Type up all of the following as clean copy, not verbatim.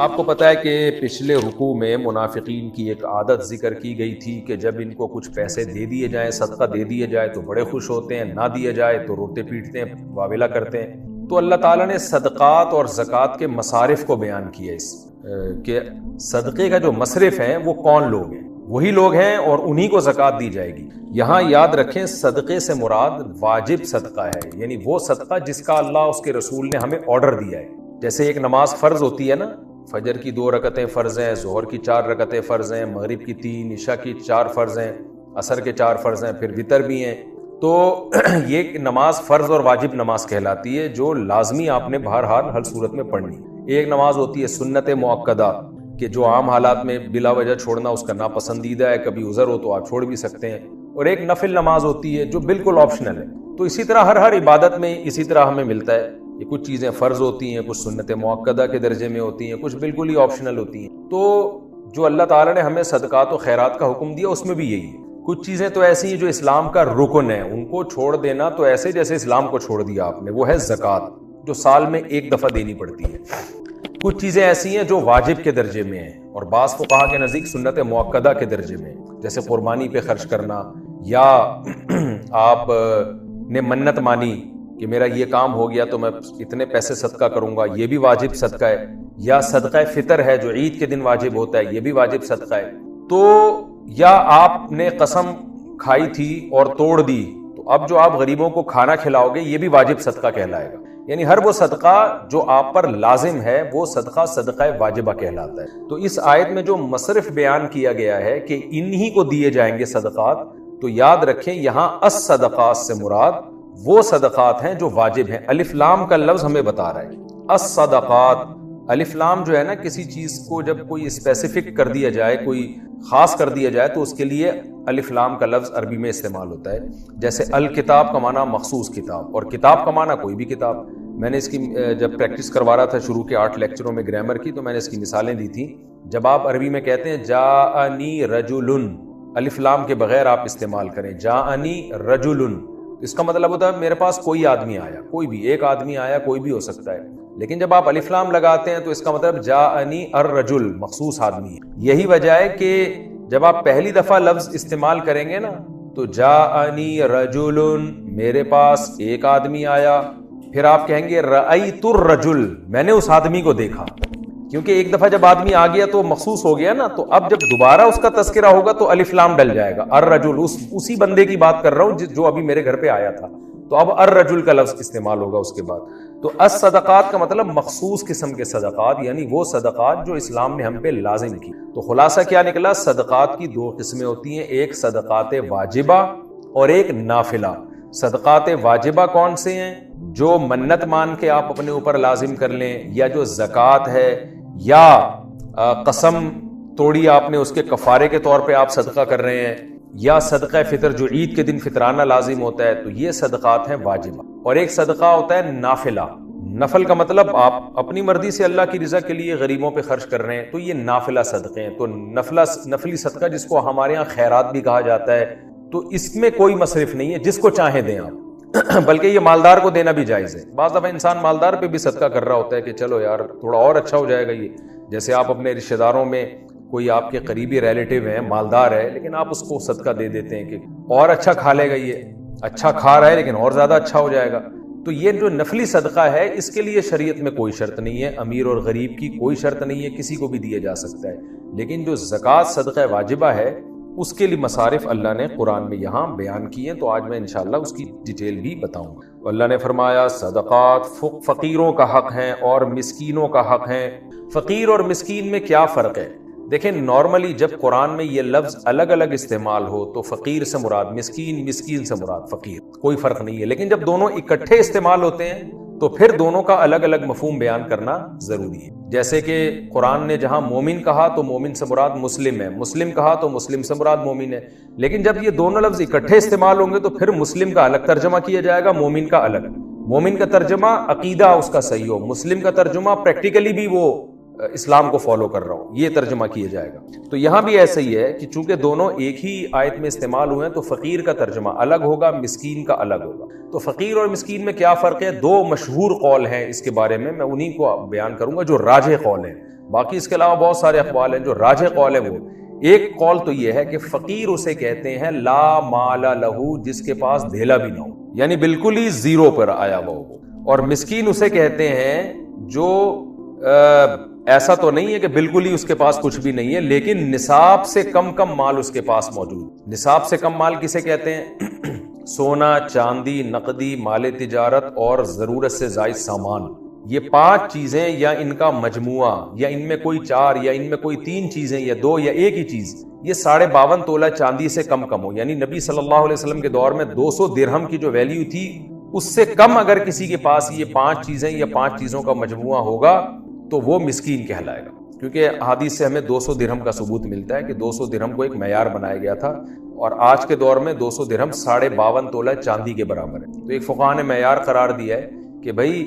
آپ کو پتہ ہے کہ پچھلے رکوع میں منافقین کی ایک عادت ذکر کی گئی تھی کہ جب ان کو کچھ پیسے دے دیے جائیں، صدقہ دے دیا جائے تو بڑے خوش ہوتے ہیں، نہ دیا جائے تو روتے پیٹتے ہیں، واویلا کرتے ہیں۔ تو اللہ تعالیٰ نے صدقات اور زکوٰۃ کے مصارف کو بیان کیا کہ صدقے کا جو مصرف ہیں وہ کون لوگ ہیں، وہی لوگ ہیں اور انہی کو زکوٰۃ دی جائے گی۔ یہاں یاد رکھیں صدقے سے مراد واجب صدقہ ہے، یعنی وہ صدقہ جس کا اللہ اس کے رسول نے ہمیں آرڈر دیا ہے۔ جیسے ایک نماز فرض ہوتی ہے نا، فجر کی 2 رکعتیں فرض ہیں، ظہر کی 4 رکعتیں فرض ہیں، مغرب کی 3، عشاء کی 4 فرض ہیں، عصر کے 4 فرض ہیں، پھر وتر بھی ہیں۔ تو یہ نماز فرض اور واجب نماز کہلاتی ہے جو لازمی آپ نے بہرحال ہر صورت میں پڑھنی۔ ایک نماز ہوتی ہے سنت مؤکدہ کہ جو عام حالات میں بلا وجہ چھوڑنا اس کا ناپسندیدہ ہے، کبھی عذر ہو تو آپ چھوڑ بھی سکتے ہیں، اور ایک نفل نماز ہوتی ہے جو بالکل آپشنل ہے۔ تو اسی طرح ہر عبادت میں اسی طرح ہمیں ملتا ہے، یہ کچھ چیزیں فرض ہوتی ہیں، کچھ سنت مؤکدہ کے درجے میں ہوتی ہیں، کچھ بالکل ہی آپشنل ہوتی ہیں۔ تو جو اللہ تعالیٰ نے ہمیں صدقات و خیرات کا حکم دیا اس میں بھی یہی ہے۔ کچھ چیزیں تو ایسی ہیں جو اسلام کا رکن ہے، ان کو چھوڑ دینا تو ایسے جیسے اسلام کو چھوڑ دیا آپ نے، وہ ہے زکوٰۃ جو سال میں 1 دفعہ دینی پڑتی ہے۔ کچھ چیزیں ایسی ہیں جو واجب کے درجے میں ہیں اور بعض فقہا کے نزدیک سنت مؤکدہ کے درجے میں، جیسے قربانی پہ خرچ کرنا، یا آپ نے منت مانی کہ میرا یہ کام ہو گیا تو میں اتنے پیسے صدقہ کروں گا، یہ بھی واجب صدقہ ہے، یا صدقہ فطر ہے جو عید کے دن واجب ہوتا ہے، یہ بھی واجب صدقہ ہے۔ تو یا آپ نے قسم کھائی تھی اور توڑ دی تو اب جو آپ غریبوں کو کھانا کھلاؤ گے یہ بھی واجب صدقہ کہلائے گا۔ یعنی ہر وہ صدقہ جو آپ پر لازم ہے وہ صدقہ صدقہ واجبہ کہلاتا ہے۔ تو اس آیت میں جو مصرف بیان کیا گیا ہے کہ انہی کو دیے جائیں گے صدقات، تو یاد رکھیں یہاں الصدقات سے مراد وہ صدقات ہیں جو واجب ہیں۔ الف لام کا لفظ ہمیں بتا رہا ہے الصدقات۔ الف لام جو ہے نا، کسی چیز کو جب کوئی اسپیسیفک کر دیا جائے، کوئی خاص کر دیا جائے تو اس کے لیے الف لام کا لفظ عربی میں استعمال ہوتا ہے۔ جیسے الکتاب کا معنی مخصوص کتاب، اور کتاب کا معنی کوئی بھی کتاب۔ میں نے اس کی جب پریکٹس کروا رہا تھا شروع کے 8 لیکچروں میں گرامر کی، تو میں نے اس کی مثالیں دی تھیں۔ جب آپ عربی میں کہتے ہیں جاءنی رجل، الف لام کے بغیر آپ استعمال کریں جاءنی رجل، اس کا مطلب ہوتا ہے میرے پاس کوئی آدمی آیا، کوئی بھی ایک آدمی آیا، کوئی بھی ہو سکتا ہے۔ لیکن جب آپ الف لام لگاتے ہیں تو اس کا مطلب جاءنی الرجل، مخصوص آدمی ہے۔ یہی وجہ ہے کہ جب آپ پہلی دفعہ لفظ استعمال کریں گے نا تو جاءنی رجل، میرے پاس ایک آدمی آیا، پھر آپ کہیں گے رأیت الرجل، میں نے اس آدمی کو دیکھا، کیونکہ ایک دفعہ جب آدمی آ گیا تو مخصوص ہو گیا نا، تو اب جب دوبارہ اس کا تذکرہ ہوگا تو الف لام ڈل جائے گا، الرجل، اسی بندے کی بات کر رہا ہوں جو ابھی میرے گھر پہ آیا تھا، تو اب الرجل کا لفظ استعمال ہوگا اس کے بعد۔ تو الصدقات کا مطلب مخصوص قسم کے صدقات، یعنی وہ صدقات جو اسلام نے ہم پہ لازم کی۔ تو خلاصہ کیا نکلا؟ صدقات کی 2 قسمیں ہوتی ہیں، ایک صدقات واجبہ اور ایک نافلہ۔ صدقات واجبہ کون سے ہیں؟ جو منت مان کے آپ اپنے اوپر لازم کر لیں، یا جو زکوٰۃ ہے، یا قسم توڑی آپ نے اس کے کفارے کے طور پہ آپ صدقہ کر رہے ہیں، یا صدقہ فطر جو عید کے دن فطرانہ لازم ہوتا ہے، تو یہ صدقات ہیں واجبہ۔ اور ایک صدقہ ہوتا ہے نافلہ۔ نفل کا مطلب آپ اپنی مرضی سے اللہ کی رضا کے لیے غریبوں پہ خرچ کر رہے ہیں، تو یہ نافلہ صدقے ہیں۔ تو نفلی صدقہ جس کو ہمارے ہاں خیرات بھی کہا جاتا ہے، تو اس میں کوئی مصرف نہیں ہے، جس کو چاہیں دیں آپ، بلکہ یہ مالدار کو دینا بھی جائز ہے۔ بعض دفعہ انسان مالدار پہ بھی صدقہ کر رہا ہوتا ہے کہ چلو یار تھوڑا اور اچھا ہو جائے گا یہ، جیسے آپ اپنے رشتہ داروں میں کوئی آپ کے قریبی ریلیٹیو ہیں، مالدار ہے، لیکن آپ اس کو صدقہ دے دیتے ہیں کہ اور اچھا کھا لے گا، یہ اچھا کھا رہا ہے لیکن اور زیادہ اچھا ہو جائے گا۔ تو یہ جو نفلی صدقہ ہے اس کے لیے شریعت میں کوئی شرط نہیں ہے، امیر اور غریب کی کوئی شرط نہیں ہے، کسی کو بھی دیا جا سکتا ہے۔ لیکن جو زکوٰۃ صدقہ واجبہ ہے اس کے لیے مصارف اللہ نے قرآن میں یہاں بیان کیے ہیں، تو آج میں انشاءاللہ اس کی ڈیٹیل بھی بتاؤں گا۔ اللہ نے فرمایا صدقات فقیروں کا حق ہیں اور مسکینوں کا حق ہیں۔ فقیر اور مسکین میں کیا فرق ہے؟ دیکھیں نارملی جب قرآن میں یہ لفظ الگ الگ استعمال ہو تو فقیر سے مراد مسکین، مسکین سے مراد فقیر، کوئی فرق نہیں ہے۔ لیکن جب دونوں اکٹھے استعمال ہوتے ہیں تو پھر دونوں کا الگ الگ مفہوم بیان کرنا ضروری ہے۔ جیسے کہ قرآن نے جہاں مومن کہا تو مومن سے مراد مسلم ہے، مسلم کہا تو مسلم سے مراد مومن ہے۔ لیکن جب یہ دونوں لفظ اکٹھے استعمال ہوں گے تو پھر مسلم کا الگ ترجمہ کیا جائے گا، مومن کا الگ۔ مومن کا ترجمہ عقیدہ اس کا صحیح ہو، مسلم کا ترجمہ پریکٹیکلی بھی وہ اسلام کو فالو کر رہا ہوں، یہ ترجمہ کیا جائے گا۔ تو یہاں بھی ایسا ہی ہے کہ چونکہ دونوں ایک ہی آیت میں استعمال ہوئے ہیں تو فقیر کا ترجمہ الگ ہوگا، مسکین کا الگ ہوگا۔ تو فقیر اور مسکین میں کیا فرق ہے؟ 2 مشہور قول ہیں اس کے بارے میں انہی کو بیان کروں گا جو راجح قول ہیں۔ باقی اس کے علاوہ بہت سارے اقوال ہیں. جو راجح قول ہے وہ ایک قول تو یہ ہے کہ فقیر اسے کہتے ہیں لا مال لہو، جس کے پاس دھیلا بھی نہ ہو، یعنی بالکل ہی زیرو پر آیا ہوا ہو. اور مسکین اسے کہتے ہیں جو ایسا تو نہیں ہے کہ بالکل ہی اس کے پاس کچھ بھی نہیں ہے، لیکن نصاب سے کم کم مال اس کے پاس موجود. نصاب سے کم مال کسے کہتے ہیں؟ سونا، چاندی، نقدی، مال تجارت اور ضرورت سے زائد سامان. یہ 5 چیزیں یا ان کا مجموعہ یا ان میں کوئی 4 یا ان میں کوئی 3 چیزیں یا 2 یا ایک ہی چیز، یہ 52.5 تولہ چاندی سے کم کم ہو. یعنی نبی صلی اللہ علیہ وسلم کے دور میں 200 درہم کی جو ویلیو تھی اس سے کم اگر کسی کے پاس یہ 5 چیزیں یا 5 چیزوں کا مجموعہ ہوگا تو وہ مسکین کہلائے گا. کیونکہ حدیث سے ہمیں 200 درہم کا ثبوت ملتا ہے کہ 200 درہم کو ایک معیار بنایا گیا تھا، اور آج کے دور میں 200 درہم 52.5 تولہ چاندی کے برابر ہے. تو ایک فقہا نے معیار قرار دیا ہے کہ بھائی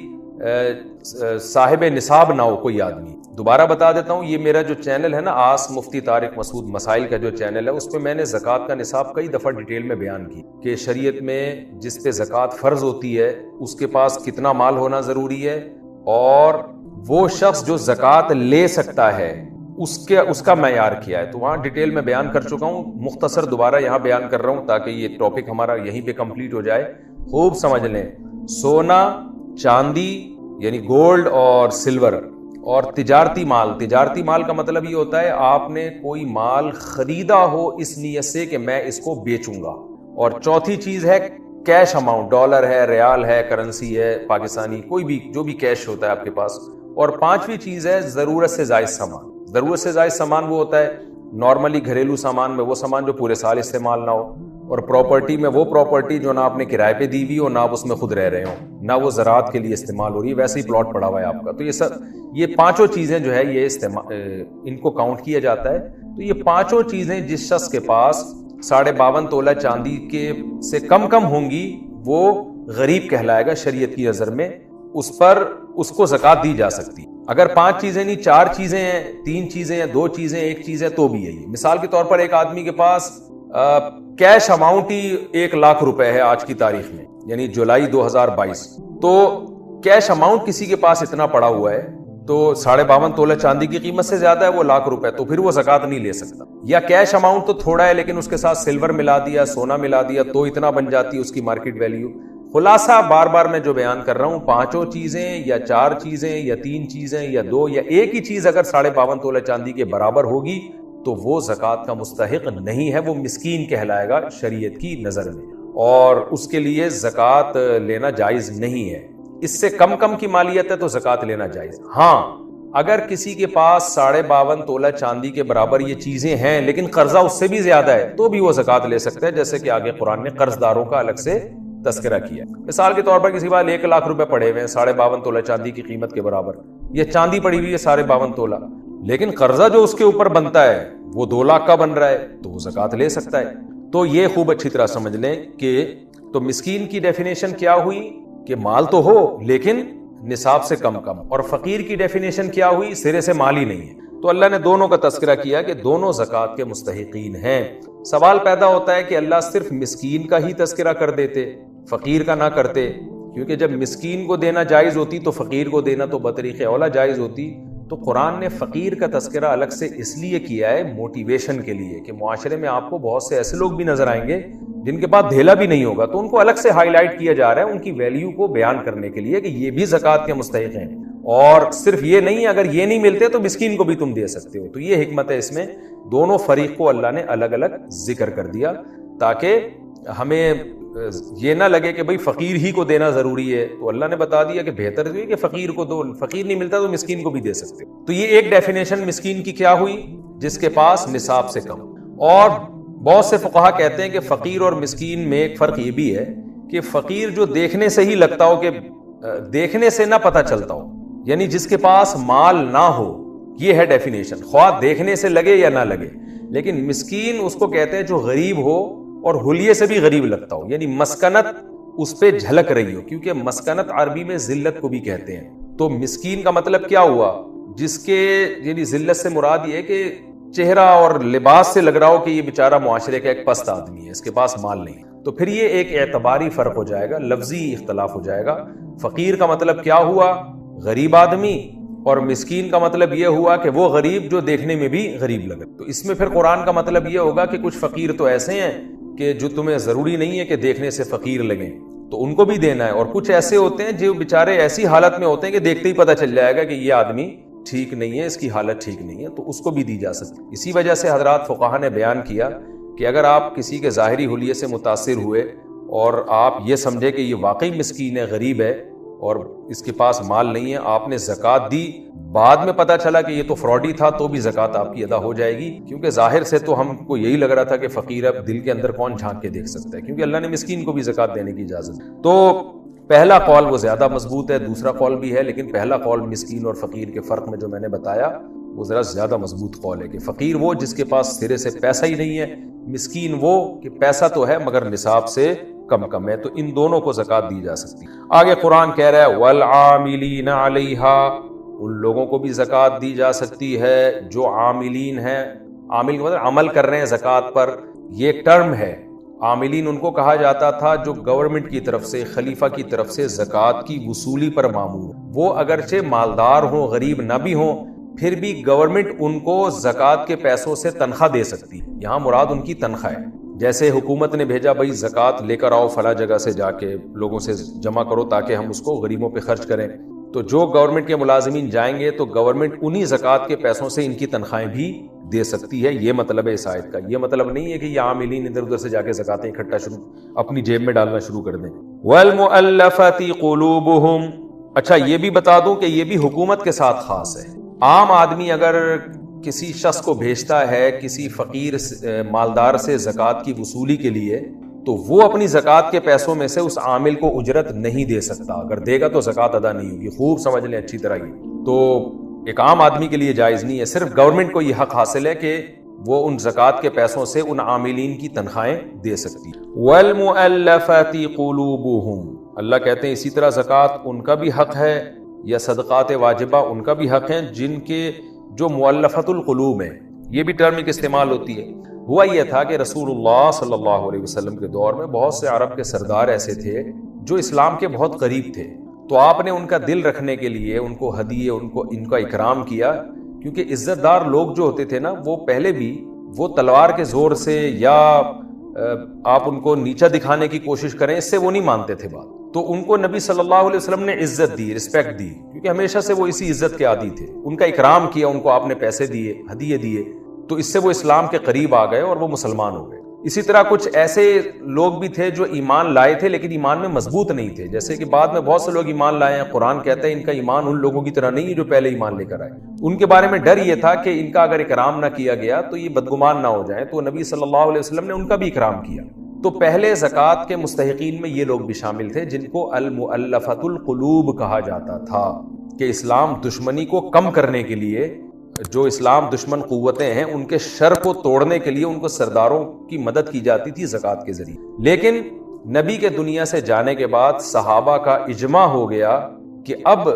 صاحب نصاب نہ ہو کوئی آدمی. دوبارہ بتا دیتا ہوں، یہ میرا جو چینل ہے نا آس مفتی طارق مسعود مسائل کا جو چینل ہے، اس پہ میں نے زکوٰۃ کا نصاب کئی دفعہ ڈیٹیل میں بیان کی کہ شریعت میں جس پہ زکوٰۃ فرض ہوتی ہے اس کے پاس کتنا مال ہونا ضروری ہے، اور وہ شخص جو زکوٰۃ لے سکتا ہے اس کا معیار کیا ہے. تو وہاں ڈیٹیل میں بیان کر چکا ہوں، مختصر دوبارہ یہاں بیان کر رہا ہوں تاکہ یہ ٹاپک ہمارا یہیں پہ کمپلیٹ ہو جائے. خوب سمجھ لیں، سونا، چاندی یعنی گولڈ اور سلور، اور تجارتی مال کا مطلب یہ ہوتا ہے آپ نے کوئی مال خریدا ہو اس نیت سے کہ میں اس کو بیچوں گا. اور چوتھی چیز ہے کیش اماؤنٹ، ڈالر ہے، ریال ہے، کرنسی ہے پاکستانی، کوئی بھی جو بھی کیش ہوتا ہے آپ کے پاس. اور 5ویں چیز ہے ضرورت سے زائد سامان. ضرورت سے زائد سامان وہ ہوتا ہے نارملی گھریلو سامان میں وہ سامان جو پورے سال استعمال نہ ہو، اور پراپرٹی میں وہ پراپرٹی جو نہ آپ نے کرائے پہ دی ہوئی ہو، نہ آپ اس میں خود رہ رہے ہو، نہ وہ زراعت کے لیے استعمال ہو رہی ہے، ویسے ہی پلاٹ پڑا ہوا ہے آپ کا. تو یہ 5 چیزیں جو ہے یہ ان کو کاؤنٹ کیا جاتا ہے. تو یہ 5 چیزیں جس شخص کے پاس 52.5 تولہ چاندی کے سے کم کم ہوں گی وہ غریب کہلائے گا شریعت کی نظر میں. اس کو زکوٰۃ دی جا سکتی. اگر 5 چیزیں نہیں 4 چیزیں ہیں، 3 چیزیں ہیں، 2 چیزیں، 1 چیز ہے تو بھی ہے. یہ مثال کے طور پر ایک آدمی کے پاس کیش اماؤنٹ ہی 1 لاکھ روپے ہے آج کی تاریخ میں، یعنی جولائی 2022. تو کیش اماؤنٹ کسی کے پاس اتنا پڑا ہوا ہے تو 52.5 تولہ چاندی کی قیمت سے زیادہ ہے وہ 1 لاکھ روپے، تو پھر وہ زکوٰۃ نہیں لے سکتا. یا کیش اماؤنٹ تو تھوڑا ہے لیکن اس کے ساتھ سلور ملا دیا، سونا ملا دیا تو اتنا بن جاتی ہے اس کی مارکیٹ ویلیو. خلاصہ بار بار میں جو بیان کر رہا ہوں، 5 چیزیں یا 4 چیزیں یا 3 چیزیں یا 2 یا ایک ہی چیز اگر 52.5 تولہ چاندی کے برابر ہوگی تو وہ زکوٰۃ کا مستحق نہیں ہے، وہ مسکین کہلائے گا شریعت کی نظر میں، اور اس کے لیے زکوٰۃ لینا جائز نہیں ہے. اس سے کم کم کی مالیت ہے تو زکوٰۃ لینا جائز. ہاں اگر کسی کے پاس 52.5 تولہ چاندی کے برابر یہ چیزیں ہیں لیکن قرضہ اس سے بھی زیادہ ہے تو بھی وہ زکوٰۃ لے سکتا ہے، جیسے کہ آگے قرآن نے قرض داروں کا الگ سے تذکرہ کیا. مثال کے طور پر کسی کے پاس 1 لاکھ روپے پڑے ہوئے ہیں 52.5 تولہ چاندی کی قیمت کے برابر، یہ چاندی پڑی ہوئی ہے 52.5 تولہ، لیکن قرضہ جو اس کے اوپر بنتا ہے وہ 2 لاکھ کا بن رہا ہے تو وہ زکوٰۃ لے سکتا ہے. تو یہ خوب اچھی طرح سمجھ لیں کہ تو مسکین کی ڈیفینیشن کیا ہوئی کہ مال تو ہو لیکن نصاب سے کم کم، اور فقیر کی ڈیفینیشن کیا ہوئی سرے سے مال ہی نہیں ہے. تو اللہ نے دونوں کا تذکرہ کیا کہ دونوں زکوٰۃ کے مستحقین ہیں. سوال پیدا ہوتا ہے کہ اللہ صرف مسکین کا ہی تذکرہ کر دیتے، فقیر کا نہ کرتے، کیونکہ جب مسکین کو دینا جائز ہوتی تو فقیر کو دینا تو بطریق اولا جائز ہوتی. تو قرآن نے فقیر کا تذکرہ الگ سے اس لیے کیا ہے موٹیویشن کے لیے کہ معاشرے میں آپ کو بہت سے ایسے لوگ بھی نظر آئیں گے جن کے پاس دھیلا بھی نہیں ہوگا، تو ان کو الگ سے ہائی لائٹ کیا جا رہا ہے ان کی ویلیو کو بیان کرنے کے لیے کہ یہ بھی زکوٰۃ کے مستحق ہیں. اور صرف یہ نہیں، اگر یہ نہیں ملتے تو مسکین کو بھی تم دے سکتے ہو. تو یہ حکمت ہے اس میں، دونوں فریق کو اللہ نے الگ الگ ذکر کر دیا تاکہ ہمیں یہ نہ لگے کہ بھئی فقیر ہی کو دینا ضروری ہے. تو اللہ نے بتا دیا کہ بہتر ہے کہ فقیر کو دو، فقیر نہیں ملتا تو مسکین کو بھی دے سکتے. تو یہ ایک ڈیفینیشن مسکین کی کیا ہوئی، جس کے پاس نصاب سے کم. اور بہت سے فقہا کہتے ہیں کہ فقیر اور مسکین میں ایک فرق یہ بھی ہے کہ فقیر جو دیکھنے سے ہی لگتا ہو، کہ دیکھنے سے نہ پتہ چلتا ہو، یعنی جس کے پاس مال نہ ہو، یہ ہے ڈیفینیشن، خواہ دیکھنے سے لگے یا نہ لگے. لیکن مسکین اس کو کہتے ہیں جو غریب ہو اور حلیے سے بھی غریب لگتا ہو، یعنی مسکنت اس پہ جھلک رہی ہو، کیونکہ مسکنت عربی میں ذلت کو بھی کہتے ہیں. تو مسکین کا مطلب کیا ہوا، جس کے یعنی ذلت سے مراد یہ ہے کہ چہرہ اور لباس سے لگ رہا ہو کہ یہ بیچارہ معاشرے کا ایک پست آدمی ہے، اس کے پاس مال نہیں. تو پھر یہ ایک اعتباری فرق ہو جائے گا، لفظی اختلاف ہو جائے گا. فقیر کا مطلب کیا ہوا، غریب آدمی، اور مسکین کا مطلب یہ ہوا کہ وہ غریب جو دیکھنے میں بھی غریب لگے. تو اس میں پھر قرآن کا مطلب یہ ہوگا کہ کچھ فقیر تو ایسے ہیں کہ جو تمہیں ضروری نہیں ہے کہ دیکھنے سے فقیر لگیں، تو ان کو بھی دینا ہے. اور کچھ ایسے ہوتے ہیں جو بیچارے ایسی حالت میں ہوتے ہیں کہ دیکھتے ہی پتہ چل جائے گا کہ یہ آدمی ٹھیک نہیں ہے، اس کی حالت ٹھیک نہیں ہے، تو اس کو بھی دی جا سکتی. اسی وجہ سے حضرات فقہا نے بیان کیا کہ اگر آپ کسی کے ظاہری حلیے سے متاثر ہوئے اور آپ یہ سمجھے کہ یہ واقعی مسکین ہے، غریب ہے اور اس کے پاس مال نہیں ہے، آپ نے زکوٰۃ دی، بعد میں پتہ چلا کہ یہ تو فراڈی تھا، تو بھی زکوٰۃ آپ کی ادا ہو جائے گی. کیونکہ ظاہر سے تو ہم کو یہی لگ رہا تھا کہ فقیر اب دل کے اندر کون جھانک کے دیکھ سکتا ہے، کیونکہ اللہ نے مسکین کو بھی زکوٰۃ دینے کی اجازت دی. تو پہلا قول وہ زیادہ مضبوط ہے، دوسرا قول بھی ہے، لیکن پہلا قول مسکین اور فقیر کے فرق میں جو میں نے بتایا وہ ذرا زیادہ مضبوط قول ہے کہ فقیر وہ جس کے پاس سرے سے پیسہ ہی نہیں ہے، مسکین وہ کہ پیسہ تو ہے مگر نصاب سے کم ہے. تو ان دونوں کو زکوٰۃ دی جا سکتی. آگے قرآن کہہ رہا ہے والعاملین علیہا، ان لوگوں کو بھی زکوٰۃ دی جا سکتی ہے جو عاملین ہیں. عامل مطلب عمل کر رہے ہیں زکوٰۃ پر. یہ ایک ٹرم ہے. عاملین ان کو کہا جاتا تھا جو گورنمنٹ کی طرف سے، خلیفہ کی طرف سے زکوٰۃ کی وصولی پر مامور. وہ اگرچہ مالدار ہوں، غریب نہ بھی ہوں، پھر بھی گورنمنٹ ان کو زکوٰۃ کے پیسوں سے تنخواہ دے سکتی. یہاں مراد ان کی تنخواہ ہے. جیسے حکومت نے بھیجا بھائی زکوٰۃ لے کر آؤ فلاں جگہ سے، جا کے لوگوں سے جمع کرو تاکہ ہم اس کو غریبوں پہ خرچ کریں. تو جو گورنمنٹ کے ملازمین جائیں گے تو گورنمنٹ انہی زکوٰۃ کے پیسوں سے ان کی تنخواہیں بھی دے سکتی ہے. یہ مطلب ہے اس آیت کا. یہ مطلب نہیں ہے کہ یہ عاملین ادھر ادھر سے جا کے زکوٰۃیں اکٹھا اپنی جیب میں ڈالنا شروع کر دیں. وَالْمُؤَلَّفَةِ قُلُوبُهُمْ. اچھا یہ بھی بتا دوں کہ یہ بھی حکومت کے ساتھ خاص ہے. عام آدمی اگر کسی شخص کو بھیجتا ہے کسی فقیر مالدار سے زکوٰۃ کی وصولی کے لیے، تو وہ اپنی زکوٰۃ کے پیسوں میں سے اس عامل کو اجرت نہیں دے سکتا. اگر دے گا تو زکوٰۃ ادا نہیں ہوگی. خوب سمجھ لیں اچھی طرح. یہ تو ایک عام آدمی کے لیے جائز نہیں ہے. صرف گورنمنٹ کو یہ حق حاصل ہے کہ وہ ان زکوٰۃ کے پیسوں سے ان عاملین کی تنخواہیں دے سکتی. وَالْمُؤَلَّفَةِ قُلُوبُهُمْ. اللہ کہتے ہیں اسی طرح زکوٰۃ ان کا بھی حق ہے، یا صدقات واجبہ ان کا بھی حق ہیں جن کے جو مؤلفۃ القلوب ہیں. یہ بھی ٹرم ایک استعمال ہوتی ہے. ہوا یہ تھا کہ رسول اللہ صلی اللہ علیہ وسلم کے دور میں بہت سے عرب کے سردار ایسے تھے جو اسلام کے بہت قریب تھے. تو آپ نے ان کا دل رکھنے کے لیے ان کو ہدیے، ان کا اکرام کیا. کیونکہ عزت دار لوگ جو ہوتے تھے نا، وہ پہلے بھی وہ تلوار کے زور سے یا آپ ان کو نیچا دکھانے کی کوشش کریں، اس سے وہ نہیں مانتے تھے بات. تو ان کو نبی صلی اللہ علیہ وسلم نے عزت دی، رسپیکٹ دی، کیونکہ ہمیشہ سے وہ اسی عزت کے عادی تھے. ان کا اکرام کیا، ان کو آپ نے پیسے دیے، ہدیے دیے، تو اس سے وہ اسلام کے قریب آ گئے اور وہ مسلمان ہو گئے. اسی طرح کچھ ایسے لوگ بھی تھے جو ایمان لائے تھے لیکن ایمان میں مضبوط نہیں تھے. جیسے کہ بعد میں بہت سے لوگ ایمان لائے ہیں. قرآن کہتا ہے ان کا ایمان ان لوگوں کی طرح نہیں ہے جو پہلے ایمان لے کر آئے. ان کے بارے میں ڈر یہ تھا کہ ان کا اگر اکرام نہ کیا گیا تو یہ بدگمان نہ ہو جائیں. تو نبی صلی اللہ علیہ وسلم نے ان کا بھی اکرام کیا. تو پہلے زکوٰۃ کے مستحقین میں یہ لوگ بھی شامل تھے جن کو المؤلفۃ القلوب کہا جاتا تھا. کہ اسلام دشمنی کو کم کرنے کے لیے، جو اسلام دشمن قوتیں ہیں ان کے شر کو توڑنے کے لیے ان کو سرداروں کی مدد کی جاتی تھی زکوٰۃ کے ذریعے. لیکن نبی کے دنیا سے جانے کے بعد صحابہ کا اجماع ہو گیا کہ اب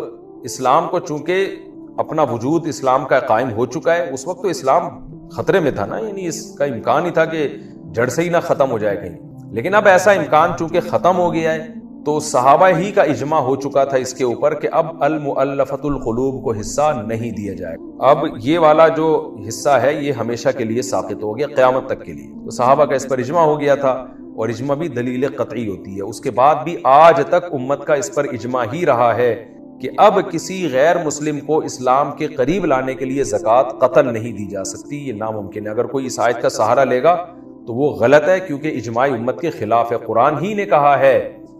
اسلام کو چونکہ اپنا وجود اسلام کا قائم ہو چکا ہے. اس وقت تو اسلام خطرے میں تھا نا، یعنی اس کا امکان ہی تھا کہ جڑ سے ہی نہ ختم ہو جائے کہیں. لیکن اب ایسا امکان چونکہ ختم ہو گیا ہے تو صحابہ ہی کا اجماع ہو چکا تھا اس کے اوپر کہ اب المؤلفۃ القلوب کو حصہ نہیں دیا جائے. اب یہ والا جو حصہ ہے یہ ہمیشہ کے لیے ساقط ہو گیا، قیامت تک کے لیے. تو صحابہ کا اس پر اجماع ہو گیا تھا، اور اجماع بھی دلیل قطعی ہوتی ہے. اس کے بعد بھی آج تک امت کا اس پر اجماع ہی رہا ہے کہ اب کسی غیر مسلم کو اسلام کے قریب لانے کے لیے زکوٰۃ قطعاً نہیں دی جا سکتی. یہ ناممکن ہے. اگر کوئی اس آیت کا سہارا لے گا تو وہ غلط ہے، کیونکہ اجماع امت کے خلاف ہے. قرآن ہی نے کہا ہے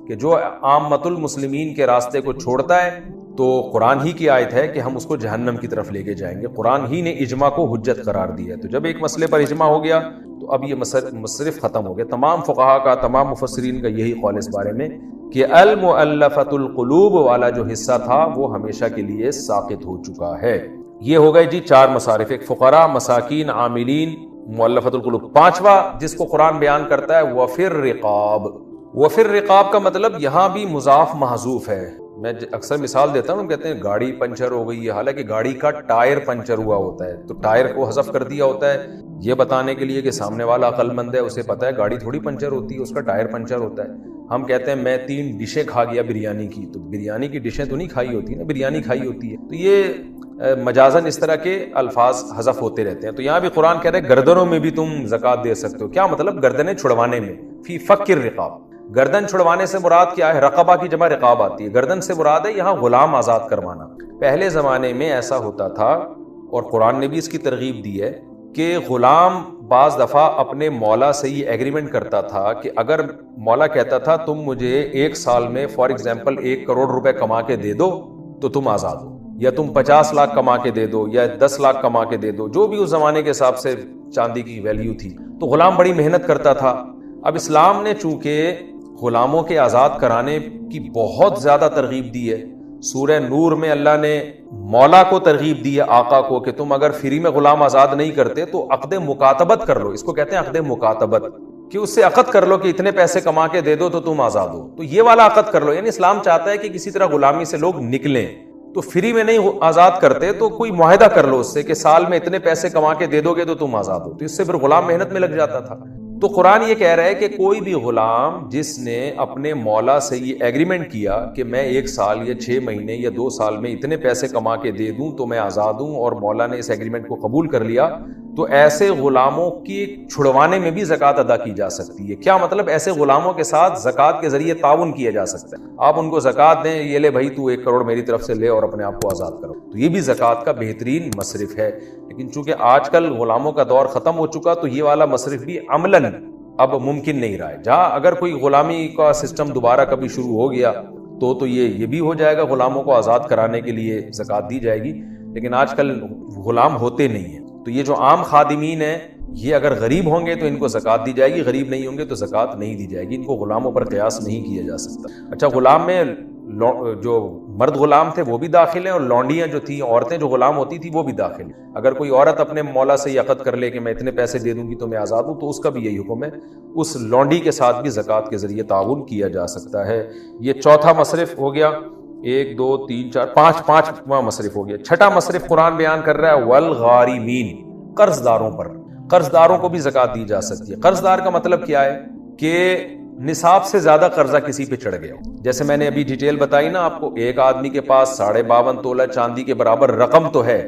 کہ جو عامت المسلمین کے راستے کو چھوڑتا ہے تو قرآن ہی کی آیت ہے کہ ہم اس کو جہنم کی طرف لے کے جائیں گے. قرآن ہی نے اجماع کو حجت قرار دیا ہے. تو جب ایک مسئلے پر اجماع ہو گیا تو اب یہ مصرف ختم ہو گیا. تمام فقہا کا، تمام مفسرین کا یہی قول اس بارے میں کہ المؤلفۃ القلوب والا جو حصہ تھا وہ ہمیشہ کے لیے ساقط ہو چکا ہے. یہ ہو گئے جی 4 مصارف، ایک فقراء، مساکین، عاملین، مؤلفۃ القلوب. 5واں جس کو قرآن بیان کرتا ہے وفی الرقاب. وفی الرقاب کا مطلب یہاں بھی مضاف محذوف ہے. میں اکثر مثال دیتا ہوں، کہتے ہیں گاڑی پنچر ہو گئی ہے، حالانکہ گاڑی کا ٹائر پنچر ہوا ہوتا ہے تو ٹائر کو حذف کر دیا ہوتا ہے یہ بتانے کے لیے کہ سامنے والا عقل مند ہے، اسے پتہ ہے گاڑی تھوڑی پنچر ہوتی ہے، اس کا ٹائر پنچر ہوتا ہے. ہم کہتے ہیں میں 3 ڈشیں کھا گیا بریانی کی، تو بریانی کی ڈشیں تو نہیں کھائی ہوتی نا، بریانی کھائی ہوتی ہے. تو یہ مجازن اس طرح کے الفاظ حذف ہوتے رہتے ہیں. تو یہاں بھی قرآن کہہ رہے ہیں گردنوں میں بھی تم زکوٰۃ دے سکتے ہو. کیا مطلب؟ گردنیں چھڑوانے میں. فی فک الرقاب، گردن چھڑوانے سے مراد کیا ہے؟ رقبہ کی جمع رقاب آتی ہے. گردن سے مراد ہے یہاں غلام آزاد کروانا. پہلے زمانے میں ایسا ہوتا تھا اور قرآن نے بھی اس کی ترغیب دی ہے کہ غلام بعض دفعہ اپنے مولا سے یہ ایگریمنٹ کرتا تھا کہ اگر مولا کہتا تھا تم مجھے 1 سال میں فار ایگزامپل 1 کروڑ روپے کما کے دے دو تو تم آزاد ہو، یا تم 50 لاکھ کما کے دے دو، یا 10 لاکھ کما کے دے دو، جو بھی اس زمانے کے حساب سے چاندی کی ویلیو تھی. تو غلام بڑی محنت کرتا تھا. اب اسلام نے چونکہ غلاموں کے آزاد کرانے کی بہت زیادہ ترغیب دی ہے. سورہ نور میں اللہ نے مولا کو ترغیب دی ہے، آقا کو، کہ تم اگر فری میں غلام آزاد نہیں کرتے تو عقد مکاتبت کر لو. اس کو کہتے ہیں عقد مکاتبت، کہ اس سے عقد کر لو کہ اتنے پیسے کما کے دے دو تو تم آزاد ہو. تو یہ والا عقد کر لو. یعنی اسلام چاہتا ہے کہ کسی طرح غلامی سے لوگ نکلیں. تو فری میں نہیں آزاد کرتے تو کوئی معاہدہ کر لو اس سے کہ سال میں اتنے پیسے کما کے دے دو گے تو تم آزاد ہو. تو اس سے پھر غلام محنت میں لگ جاتا تھا. تو قرآن یہ کہہ رہا ہے کہ کوئی بھی غلام جس نے اپنے مولا سے یہ ایگریمنٹ کیا کہ میں 1 سال یا 6 مہینے یا 2 سال میں اتنے پیسے کما کے دے دوں تو میں آزاد ہوں، اور مولا نے اس ایگریمنٹ کو قبول کر لیا، تو ایسے غلاموں کی چھڑوانے میں بھی زکوٰۃ ادا کی جا سکتی ہے. کیا مطلب؟ ایسے غلاموں کے ساتھ زکوٰۃ کے ذریعے تعاون کیا جا سکتا ہے. آپ ان کو زکوٰۃ دیں، یہ لے بھائی تو 1 کروڑ میری طرف سے لے اور اپنے آپ کو آزاد کرو. تو یہ بھی زکوٰۃ کا بہترین مصرف ہے. لیکن چونکہ آج کل غلاموں کا دور ختم ہو چکا تو یہ والا مصرف بھی عملاً اب ممکن نہیں رہا ہے. جہاں اگر کوئی غلامی کا سسٹم دوبارہ کبھی شروع ہو گیا تو یہ بھی ہو جائے گا، غلاموں کو آزاد کرانے کے لیے زکوٰۃ دی جائے گی. لیکن آج کل غلام ہوتے نہیں ہیں. تو یہ جو عام خادمین ہیں یہ اگر غریب ہوں گے تو ان کو زکوٰۃ دی جائے گی، غریب نہیں ہوں گے تو زکوٰۃ نہیں دی جائے گی. ان کو غلاموں پر قیاس نہیں کیا جا سکتا. اچھا، غلام میں جو مرد غلام تھے وہ بھی داخل ہیں، اور لونڈیاں جو تھیں، عورتیں جو غلام ہوتی تھی وہ بھی داخل ہیں. اگر کوئی عورت اپنے مولا سے یہ عقد کر لے کہ میں اتنے پیسے دے دوں گی تو میں آزاد ہوں، تو اس کا بھی یہی حکم ہے. اس لونڈی کے ساتھ بھی زکوٰۃ کے ذریعے تعاون کیا جا سکتا ہے. یہ چوتھا مصرف ہو گیا. 1 2 3 4 5واں مصرف ہو گیا. چھٹا مصرف قرآن بیان کر رہا ہے والغارمین، قرض داروں پر. قرض داروں کو بھی زکوٰۃ دی جا سکتی ہے. قرض دار کا مطلب کیا ہے؟ کہ نصاب سے زیادہ قرضہ کسی پہ چڑھ گیا. جیسے میں نے ابھی ڈیٹیل بتائی نا آپ کو، ایک آدمی کے پاس 52.5 تولہ چاندی کے برابر رقم تو ہے.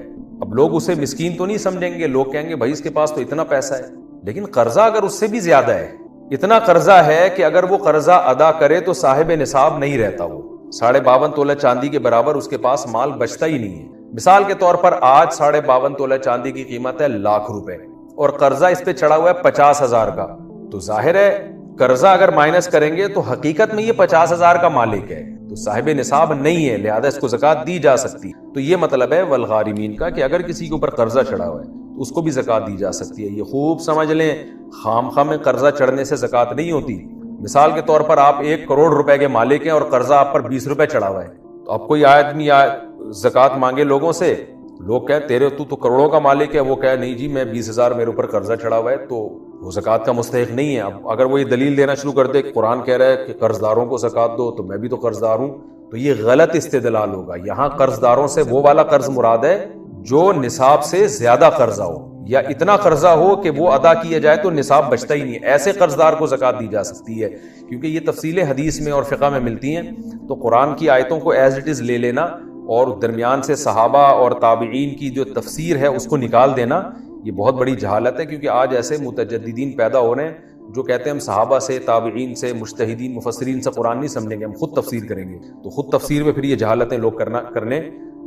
اب لوگ اسے مسکین تو نہیں سمجھیں گے، لوگ کہیں گے بھائی اس کے پاس تو اتنا پیسہ ہے. لیکن قرضہ اگر اس سے بھی زیادہ ہے، اتنا قرضہ ہے کہ اگر وہ قرضہ ادا کرے تو صاحب نصاب نہیں رہتا. وہ 52.5 تولہ چاندی کے برابر اس کے پاس مال بچتا ہی نہیں ہے. مثال کے طور پر آج 52.5 تولہ چاندی کی قیمت ہے ₹1,00,000 اور قرضہ اس پہ چڑھا ہوا ہے 50,000 کا. تو ظاہر ہے قرضہ اگر مائنس کریں گے تو حقیقت میں یہ 50,000 کا مالک ہے، تو صاحب نصاب نہیں ہے، لہذا اس کو زکوٰۃ دی جا سکتی. تو یہ مطلب ہے والغارمین کا کہ اگر کسی کے اوپر قرضہ چڑھا ہوا ہے تو اس کو بھی زکوٰۃ دی جا سکتی ہے. یہ خوب سمجھ لیں، خام میں قرضہ چڑھنے سے زکوٰۃ نہیں ہوتی. مثال کے طور پر آپ 1 کروڑ روپے کے مالک ہیں اور قرضہ آپ پر 20 روپے چڑھا ہوا ہے. تو اب کوئی آدمی زکوٰۃ مانگے لوگوں سے، لوگ کہیں تیرے تو کروڑوں کا مالک ہے، وہ کہے نہیں جی میں 20,000 میرے اوپر قرضہ چڑھا ہوا ہے، تو وہ زکوٰۃ کا مستحق نہیں ہے. اب اگر وہ یہ دلیل دینا شروع کر دے کہ قرآن کہہ رہا ہے کہ قرض داروں کو زکوٰۃ دو تو میں بھی تو قرض دار ہوں، تو یہ غلط استدلال ہوگا. یہاں قرض داروں سے وہ والا قرض مراد ہے جو نصاب سے زیادہ قرضہ ہو، یا اتنا قرضہ ہو کہ وہ ادا کیا جائے تو نصاب بچتا ہی نہیں ہے. ایسے قرض دار کو زکوٰۃ دی جا سکتی ہے. کیونکہ یہ تفصیلیں حدیث میں اور فقہ میں ملتی ہیں، تو قرآن کی آیتوں کو ایز اٹ از لے لینا اور درمیان سے صحابہ اور تابعین کی جو تفسیر ہے اس کو نکال دینا، یہ بہت بڑی جہالت ہے. کیونکہ آج ایسے متجددین پیدا ہو رہے ہیں جو کہتے ہیں ہم صحابہ سے، تابعین سے، مجتہدین، مفسرین سے قرآن نہیں سمجھیں گے، ہم خود تفسیر کریں گے. تو خود تفسیر میں پھر یہ جہالتیں لوگ کرنے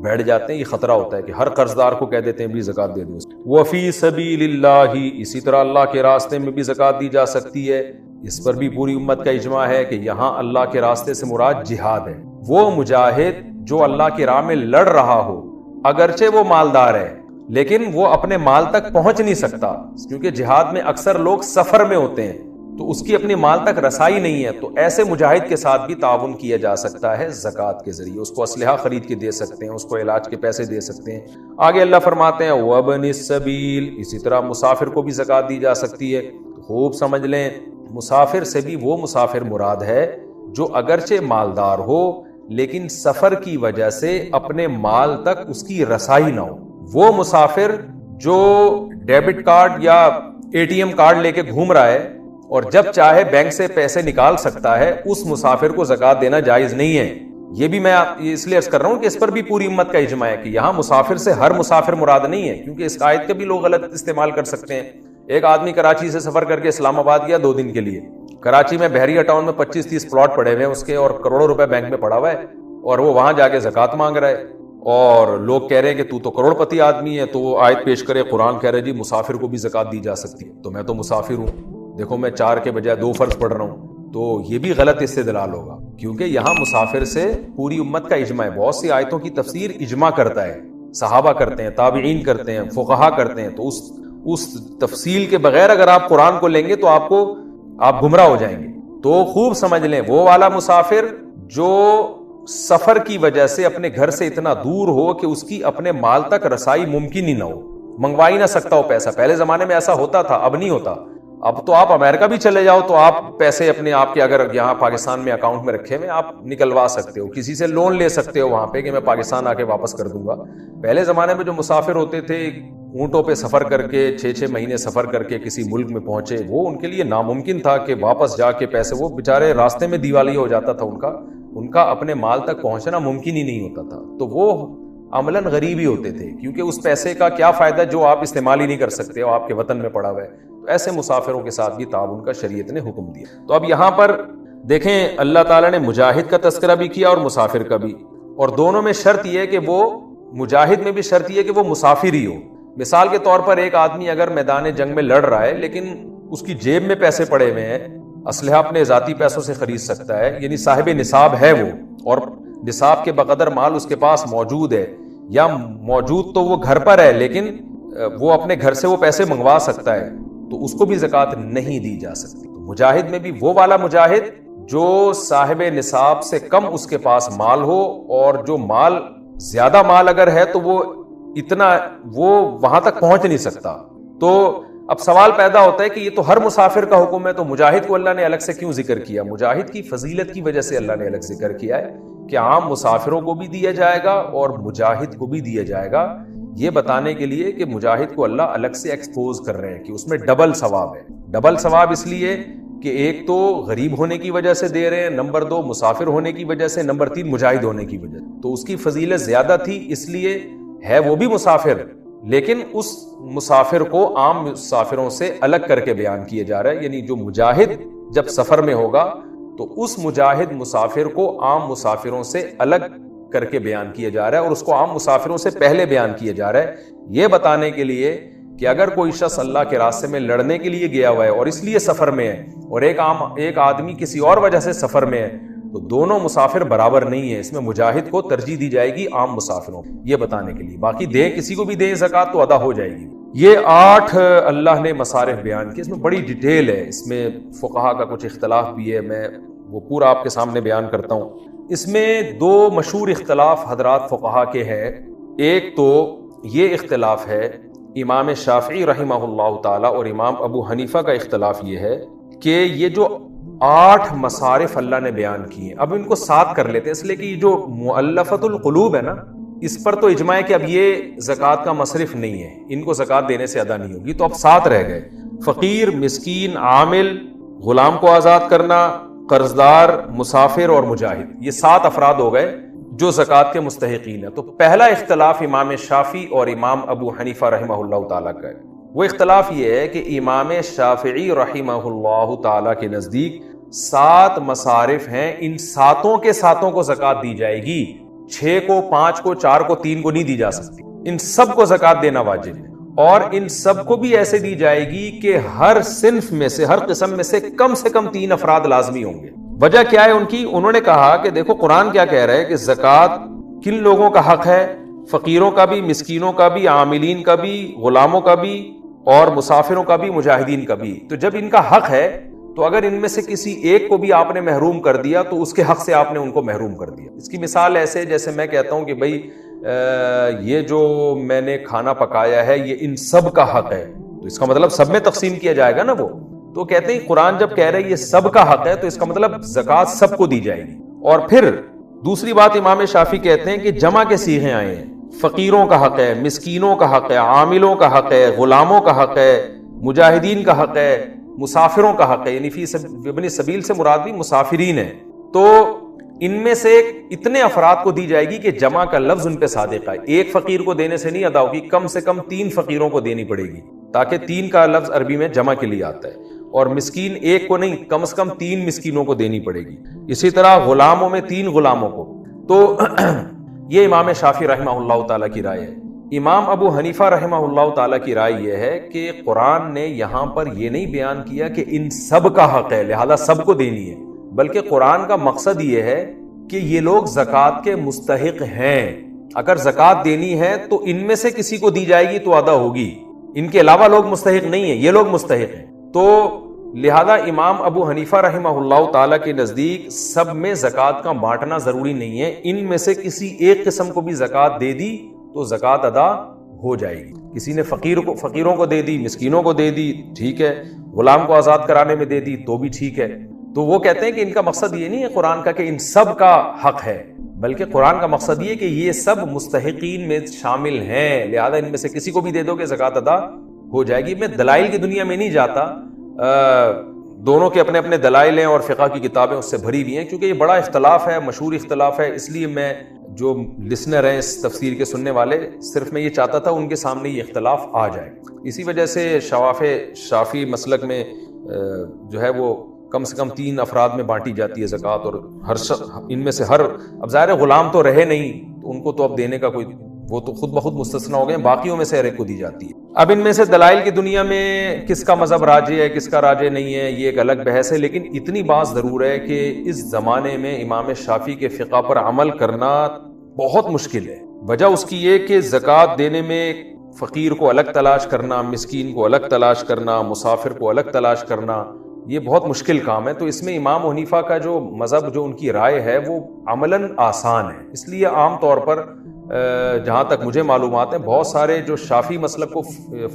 بیٹھ جاتے ہیں. یہ خطرہ ہوتا ہے کہ ہر قرض دار کو کہہ دیتے ہیں بھی زکوٰۃ دے دو. وفی سبیل اللہ، اسی طرح اللہ کے راستے میں بھی زکوٰۃ دی جا سکتی ہے. اس پر بھی پوری امت کا اجماع ہے کہ یہاں اللہ کے راستے سے مراد جہاد ہے. وہ مجاہد جو اللہ کی راہ میں لڑ رہا ہو، اگرچہ وہ مالدار ہے لیکن وہ اپنے مال تک پہنچ نہیں سکتا، کیونکہ جہاد میں اکثر لوگ سفر میں ہوتے ہیں تو اس کی اپنی مال تک رسائی نہیں ہے. تو ایسے مجاہد کے ساتھ بھی تعاون کیا جا سکتا ہے زکوٰۃ کے ذریعے. اس کو اسلحہ خرید کے دے سکتے ہیں، اس کو علاج کے پیسے دے سکتے ہیں. آگے اللہ فرماتے ہیں وابن السبیل، اسی طرح مسافر کو بھی زکوٰۃ دی جا سکتی ہے. خوب سمجھ لیں، مسافر سے بھی وہ مسافر مراد ہے جو اگرچہ مالدار ہو لیکن سفر کی وجہ سے اپنے مال تک اس کی رسائی نہ ہو. وہ مسافر جو ڈیبٹ کارڈ یا ATM کارڈ لے کے گھوم رہا ہے اور جب چاہے بینک سے پیسے نکال سکتا ہے، اس مسافر کو زکوٰۃ دینا جائز نہیں ہے. یہ بھی میں اس لیے عرض کر رہا ہوں کہ اس پر بھی پوری امت کا اجماع ہے کہ یہاں مسافر سے ہر مسافر مراد نہیں ہے، کیونکہ اس آیت کا بھی لوگ غلط استعمال کر سکتے ہیں۔ ایک آدمی کراچی سے سفر کر کے اسلام آباد گیا 2 دن کے لیے، کراچی میں بحریہ ٹاؤن میں 25-30 پلاٹ پڑے ہوئے ہیں اس کے، اور کروڑوں روپے بینک میں پڑا ہوا ہے، اور وہ وہاں جا کے زکوٰۃ مانگ رہا ہے، اور لوگ کہہ رہے ہیں کہ تو کروڑ پتی آدمی ہے، تو وہ آیت پیش کرے، قرآن کہہ رہے جی مسافر کو بھی زکوٰۃ دی جا سکتی ہے، تو میں تو مسافر ہوں، دیکھو میں 4 کے بجائے 2 فرض پڑھ رہا ہوں، تو یہ بھی غلط استدلال ہوگا، کیونکہ یہاں مسافر سے پوری امت کا اجماع ہے۔ بہت سی آیتوں کی تفسیر اجماع کرتا ہے، صحابہ کرتے ہیں، تابعین کرتے ہیں، فقہا کرتے ہیں، تو اس تفصیل کے بغیر اگر آپ قرآن کو لیں گے تو آپ گمراہ ہو جائیں گے۔ تو خوب سمجھ لیں، وہ والا مسافر جو سفر کی وجہ سے اپنے گھر سے اتنا دور ہو کہ اس کی اپنے مال تک رسائی ممکن ہی نہ ہو، منگوا ہی نہ سکتا ہو پیسہ۔ پہلے زمانے میں ایسا ہوتا تھا، اب نہیں ہوتا۔ اب تو آپ امریکہ بھی چلے جاؤ تو آپ پیسے اپنے آپ کے اگر یہاں پاکستان میں اکاؤنٹ میں رکھے ہوئے آپ نکلوا سکتے ہو، کسی سے لون لے سکتے ہو وہاں پہ کہ میں پاکستان آ کے واپس کر دوں گا۔ پہلے زمانے میں جو مسافر ہوتے تھے اونٹوں پہ سفر کر کے 6-6 مہینے سفر کر کے کسی ملک میں پہنچے، وہ ان کے لیے ناممکن تھا کہ واپس جا کے پیسے، وہ بےچارے راستے میں دیوالیہ ہو جاتا تھا، ان کا اپنے مال تک پہنچنا ممکن ہی نہیں ہوتا تھا، تو وہ عملاً غریب ہی ہوتے تھے، کیونکہ اس پیسے کا کیا فائدہ جو آپ استعمال ہی نہیں کر سکتے ہو، آپ کے وطن میں پڑا ہوا ہے۔ تو ایسے مسافروں کے ساتھ بھی تعاون کا شریعت نے حکم دیا۔ تو اب یہاں پر دیکھیں اللہ تعالیٰ نے مجاہد کا تذکرہ بھی کیا اور مسافر کا بھی، اور دونوں میں شرط یہ ہے کہ وہ مجاہد میں بھی شرط یہ ہے کہ وہ مسافر ہی ہو۔ مثال کے طور پر ایک آدمی اگر میدان جنگ میں لڑ رہا ہے لیکن اس کی جیب میں پیسے پڑے ہوئے ہیں، اسلحہ اپنے ذاتی پیسوں سے خرید سکتا ہے، یعنی صاحب نصاب ہے وہ، اور نصاب کے بقدر مال اس کے پاس موجود ہے، یا موجود تو وہ گھر پر ہے لیکن وہ اپنے گھر سے وہ پیسے منگوا سکتا ہے، تو اس کو بھی زکوٰۃ نہیں دی جا سکتی۔ تو مجاہد میں بھی وہ والا مجاہد جو صاحب نصاب سے کم اس کے پاس مال ہو، اور جو مال زیادہ مال اگر ہے تو وہ وہاں تک پہنچ نہیں سکتا۔ تو اب سوال پیدا ہوتا ہے کہ یہ تو ہر مسافر کا حکم ہے، تو مجاہد کو اللہ نے الگ سے کیوں ذکر کیا؟ مجاہد کی فضیلت کی وجہ سے اللہ نے الگ ذکر کیا ہے کہ عام مسافروں کو بھی دیا جائے گا اور مجاہد کو بھی دیا جائے گا، یہ بتانے کے لیے کہ مجاہد کو اللہ الگ سے ایکسپوز کر رہے ہیں کہ اس میں ڈبل ثواب ہے۔ ڈبل ثواب اس لیے کہ ایک تو غریب ہونے کی وجہ سے دے رہے ہیں، نمبر 2 مسافر ہونے کی وجہ سے، نمبر 3 مجاہد ہونے کی وجہ سے، تو اس کی فضیلت زیادہ تھی، اس لیے ہے وہ بھی مسافر، لیکن اس مسافر کو عام مسافروں سے الگ کر کے بیان کیا جا رہا ہے، یعنی جو مجاہد جب سفر میں ہوگا تو اس مجاہد مسافر کو عام مسافروں سے الگ کر کے بیان کیا جا رہا ہے، اور اس کو عام مسافروں سے پہلے بیان کیا جا رہا ہے، یہ بتانے کے لیے کہ اگر کوئی شخص اللہ کے راستے میں لڑنے کے لیے گیا ہوا ہے اور اس لیے سفر میں ہے، اور ایک آدمی کسی اور وجہ سے سفر میں ہے، تو دونوں مسافر برابر نہیں ہے، اس میں مجاہد کو ترجیح دی جائے گی عام مسافروں، یہ بتانے کے لیے۔ باقی کسی کو بھی دیں زکوٰۃ تو ادا ہو جائے گی۔ یہ 8 اللہ نے مصارف بیان کیے، اس میں بڑی ڈیٹیل ہے، اس میں فقہا کا کچھ اختلاف بھی ہے، میں وہ پورا آپ کے سامنے بیان کرتا ہوں۔ اس میں 2 مشہور اختلاف حضرات فقہا کے ہیں۔ ایک تو یہ اختلاف ہے امام شافعی رحمہ اللہ تعالی اور امام ابو حنیفہ کا اختلاف یہ ہے کہ یہ جو 8 مصارف اللہ نے بیان کیے ہیں، اب ان کو 7 کر لیتے ہیں، اس لیے کہ یہ جو مؤلفۃ القلوب ہے نا، اس پر تو اجماع ہے کہ اب یہ زکوٰۃ کا مصرف نہیں ہے، ان کو زکوٰۃ دینے سے ادا نہیں ہوگی، تو اب 7 رہ گئے: فقیر، مسکین، عامل، غلام کو آزاد کرنا، قرض دار، مسافر اور مجاہد۔ یہ 7 افراد ہو گئے جو زکوٰۃ کے مستحقین ہیں۔ تو پہلا اختلاف امام شافعی اور امام ابو حنیفہ رحمہ اللہ تعالیٰ کا ہے۔ وہ اختلاف یہ ہے کہ امام شافعی رحمہ اللہ تعالیٰ کے نزدیک 7 مصارف ہیں، ان 7 کے 7 کو زکوٰۃ دی جائے گی، 6 کو، 5 کو، 4 کو، 3 کو نہیں دی جا سکتی، ان سب کو زکوٰۃ دینا واجب ہے، اور ان سب کو بھی ایسے دی جائے گی کہ ہر صنف میں سے، ہر قسم میں سے کم 3 افراد لازمی ہوں گے۔ وجہ کیا ہے ان کی؟ انہوں نے کہا کہ دیکھو قرآن کیا کہہ رہا ہے کہ زکوٰۃ کن لوگوں کا حق ہے؟ فقیروں کا بھی، مسکینوں کا بھی، عاملین کا بھی، غلاموں کا بھی، اور مسافروں کا بھی، مجاہدین کا بھی۔ تو جب ان کا حق ہے تو اگر ان میں سے کسی ایک کو بھی آپ نے محروم کر دیا تو اس کے حق سے آپ نے ان کو محروم کر دیا۔ اس کی مثال ایسے جیسے میں کہتا ہوں کہ بھائی یہ جو میں نے کھانا پکایا ہے یہ ان سب کا حق ہے، تو اس کا مطلب سب میں تقسیم کیا جائے گا نا وہ۔ تو کہتے ہیں قرآن جب کہہ رہے ہیں یہ سب کا حق ہے تو اس کا مطلب زکوٰۃ سب کو دی جائے گی۔ اور پھر دوسری بات امام شافعی کہتے ہیں کہ جمع کے صیغے آئے ہیں، فقیروں کا حق ہے، مسکینوں کا حق ہے، عاملوں کا حق ہے، غلاموں کا حق ہے، مجاہدین کا حق ہے، مسافروں کا حق ہے، یعنی فی ابن سبیل سے مراد بھی مسافرین ہیں۔ تو ان میں سے اتنے افراد کو دی جائے گی کہ جمع کا لفظ ان پہ صادق ہے. ایک فقیر کو دینے سے نہیں ادا ہوگی, کم سے کم 3 فقیروں کو دینی پڑے گی, تاکہ 3 کا لفظ عربی میں جمع کے لیے آتا ہے. اور مسکین ایک کو نہیں, کم سے کم 3 مسکینوں کو دینی پڑے گی. اسی طرح غلاموں میں 3 غلاموں کو. تو یہ امام شافعی رحمہ اللہ تعالیٰ کی رائے ہے. امام ابو حنیفہ رحمہ اللہ تعالیٰ کی رائے یہ ہے کہ قرآن نے یہاں پر یہ نہیں بیان کیا کہ ان سب کا حق ہے لہذا سب کو دینی ہے, بلکہ قرآن کا مقصد یہ ہے کہ یہ لوگ زکوٰۃ کے مستحق ہیں. اگر زکوٰۃ دینی ہے تو ان میں سے کسی کو دی جائے گی تو ادا ہوگی, ان کے علاوہ لوگ مستحق نہیں ہیں, یہ لوگ مستحق ہیں. تو لہذا امام ابو حنیفہ رحمہ اللہ تعالیٰ کے نزدیک سب میں زکوٰۃ کا بانٹنا ضروری نہیں ہے. ان میں سے کسی ایک قسم کو بھی زکوٰۃ دے دی تو زکوٰۃ ادا ہو جائے گی. کسی نے فقیروں کو دے دی, مسکینوں کو دے دی, ٹھیک ہے, غلام کو آزاد کرانے میں دے دی تو بھی ٹھیک ہے. تو وہ کہتے ہیں کہ ان کا مقصد یہ نہیں ہے قرآن کا کہ ان سب کا حق ہے, بلکہ قرآن کا مقصد یہ کہ یہ سب مستحقین میں شامل ہیں, لہذا ان میں سے کسی کو بھی دے دو کہ زکوٰۃ ادا ہو جائے گی. میں دلائل کی دنیا میں نہیں جاتا, دونوں کے اپنے اپنے دلائل ہیں اور فقہ کی کتابیں اس سے بھری ہوئی ہیں, کیونکہ یہ بڑا اختلاف ہے, مشہور اختلاف ہے. اس لیے میں جو لسنر ہیں اس تفسیر کے سننے والے, صرف میں یہ چاہتا تھا ان کے سامنے یہ اختلاف آ جائے. اسی وجہ سے شافعی مسلک میں جو ہے وہ کم سے کم 3 افراد میں بانٹی جاتی ہے زکوٰۃ, اور ان میں سے اب ظاہر غلام تو رہے نہیں تو ان کو تو اب دینے کا کوئی, وہ تو خود بخود مستثنی ہو گئے, باقیوں میں سے ہر ایک کو دی جاتی ہے. اب ان میں سے دلائل کی دنیا میں کس کا مذہب راجح ہے کس کا راجح نہیں ہے یہ ایک الگ بحث ہے, لیکن اتنی بات ضرور ہے کہ اس زمانے میں امام شافعی کے فقہ پر عمل کرنا بہت مشکل ہے. وجہ اس کی یہ کہ زکوٰۃ دینے میں فقیر کو الگ تلاش کرنا, مسکین کو الگ تلاش کرنا, مسافر کو الگ تلاش کرنا, یہ بہت مشکل کام ہے. تو اس میں امام حنیفہ کا جو مذہب, جو ان کی رائے ہے, وہ عملاً آسان ہے. اس لیے عام طور پر جہاں تک مجھے معلومات ہیں, بہت سارے جو شافعی مسلک کو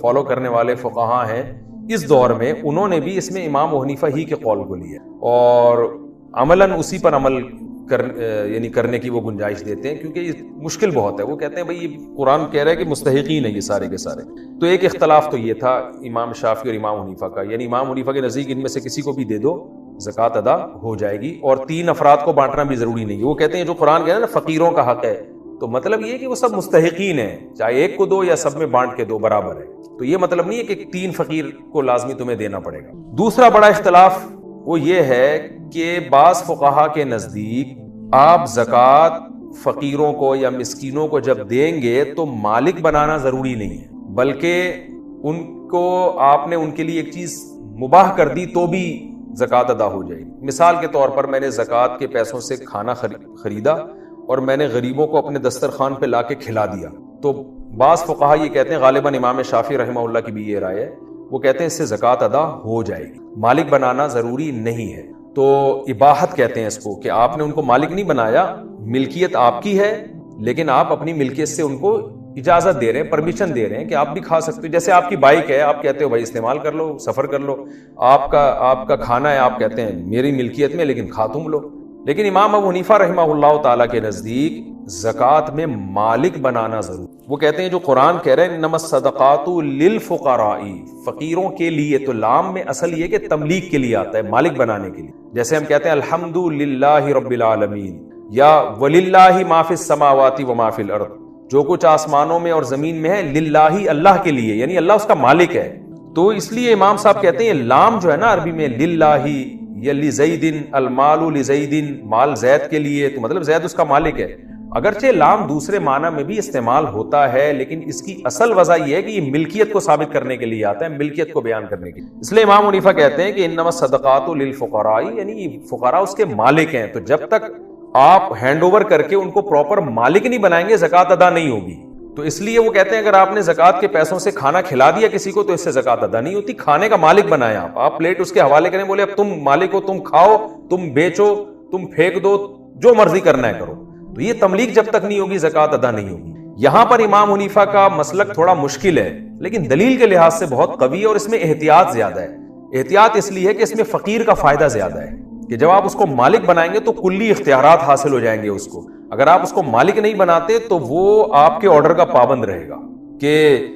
فالو کرنے والے فقہاء ہیں اس دور میں, انہوں نے بھی اس میں امام حنیفہ ہی کے قول کو لیا اور عملاً اسی پر عمل یعنی کرنے کی وہ گنجائش دیتے ہیں, کیونکہ یہ مشکل بہت ہے. وہ کہتے ہیں بھئی یہ قرآن کہہ رہا ہے کہ مستحقین ہیں یہ سارے کے سارے. تو ایک اختلاف تو یہ تھا امام شافعی اور امام حنیفہ کا, یعنی امام حنیفہ کے نزدیک ان میں سے کسی کو بھی دے دو زکوٰۃ ادا ہو جائے گی, اور 3 افراد کو بانٹنا بھی ضروری نہیں ہے. وہ کہتے ہیں جو قرآن کہہ رہا ہے نا فقیروں کا حق ہے, تو مطلب یہ ہے کہ وہ سب مستحقین ہیں, چاہے ایک کو دو یا سب میں بانٹ کے دو برابر ہے. تو یہ مطلب نہیں ہے کہ 3 فقیر کو لازمی تمہیں دینا پڑے گا. دوسرا بڑا اختلاف وہ یہ ہے کہ بعض فقہا کے نزدیک آپ زکوٰۃ فقیروں کو یا مسکینوں کو جب دیں گے تو مالک بنانا ضروری نہیں ہے, بلکہ ان کو آپ نے ان کے لیے ایک چیز مباح کر دی تو بھی زکوٰۃ ادا ہو جائے گی. مثال کے طور پر میں نے زکوٰۃ کے پیسوں سے کھانا خریدا اور میں نے غریبوں کو اپنے دسترخوان پہ لا کے کھلا دیا, تو بعض فقہا یہ کہتے ہیں, غالباً امام شافعی رحمہ اللہ کی بھی یہ رائے ہے, وہ کہتے ہیں اس سے زکوٰۃ ادا ہو جائے گی, مالک بنانا ضروری نہیں ہے. تو اباحت کہتے ہیں اس کو, کہ آپ نے ان کو مالک نہیں بنایا, ملکیت آپ کی ہے, لیکن آپ اپنی ملکیت سے ان کو اجازت دے رہے ہیں, پرمیشن دے رہے ہیں کہ آپ بھی کھا سکتے ہو. جیسے آپ کی بائک ہے, آپ کہتے ہو بھائی استعمال کر لو, سفر کر لو. آپ کا کھانا ہے, آپ کہتے ہیں میری ملکیت میں لیکن کھا تم لو. لیکن امام ابو حنیفہ رحمہ اللہ تعالیٰ کے نزدیک زکوٰۃ میں مالک بنانا ضرور. وہ کہتے ہیں جو قرآن کہہ رہے ہیں انما الصدقات للفقراء, فقیروں کے لیے, تو لام میں اصل یہ کہ تملیک کے لیے آتا ہے, مالک بنانے کے لیے. جیسے ہم کہتے ہیں الحمدللہ رب العالمین, یا وللہ ما فی السماوات و ما فی الارض, جو کچھ آسمانوں میں اور زمین میں ہے للہ, اللہ کے لیے, یعنی اللہ اس کا مالک ہے. تو اس لیے امام صاحب کہتے ہیں لام جو ہے نا عربی میں للہ یا لزید, المال لزید, مال زید کے لیے, تو مطلب زید اس کا مالک ہے. اگرچہ لام دوسرے معنی میں بھی استعمال ہوتا ہے, لیکن اس کی اصل وجہ یہ ہے کہ یہ ملکیت کو ثابت کرنے کے لیے آتا ہے, ملکیت کو بیان کرنے کے لیے. اس لیے امام حنیفہ کہتے ہیں کہ انما الصدقات للفقراء, یعنی فقراء اس کے مالک ہیں, تو جب تک آپ ہینڈ اوور کر کے ان کو پراپر مالک نہیں بنائیں گے زکوٰۃ ادا نہیں ہوگی. تو اس لیے وہ کہتے ہیں اگر آپ نے زکوٰۃ کے پیسوں سے کھانا کھلا دیا کسی کو تو اس سے زکوٰۃ ادا نہیں ہوتی. کھانے کا مالک بنائیں آپ پلیٹ اس کے حوالے کریں, بولے اب تم مالک ہو, تم کھاؤ, تم بیچو, تم پھینک دو, جو مرضی کرنا ہے کرو. تو یہ تملیک جب تک نہیں ہوگی زکوٰۃ ادا نہیں ہوگی. یہاں پر امام حنیفہ کا مسلک تھوڑا مشکل ہے, لیکن دلیل کے لحاظ سے بہت قوی ہے, اور اس میں احتیاط زیادہ ہے. احتیاط اس لیے ہے کہ اس میں فقیر کا فائدہ زیادہ ہے, کہ جب آپ اس کو مالک بنائیں گے تو کلی اختیارات حاصل ہو جائیں گے اس کو. اگر آپ اس کو مالک نہیں بناتے تو وہ آپ کے آرڈر کا پابند رہے گا, کہ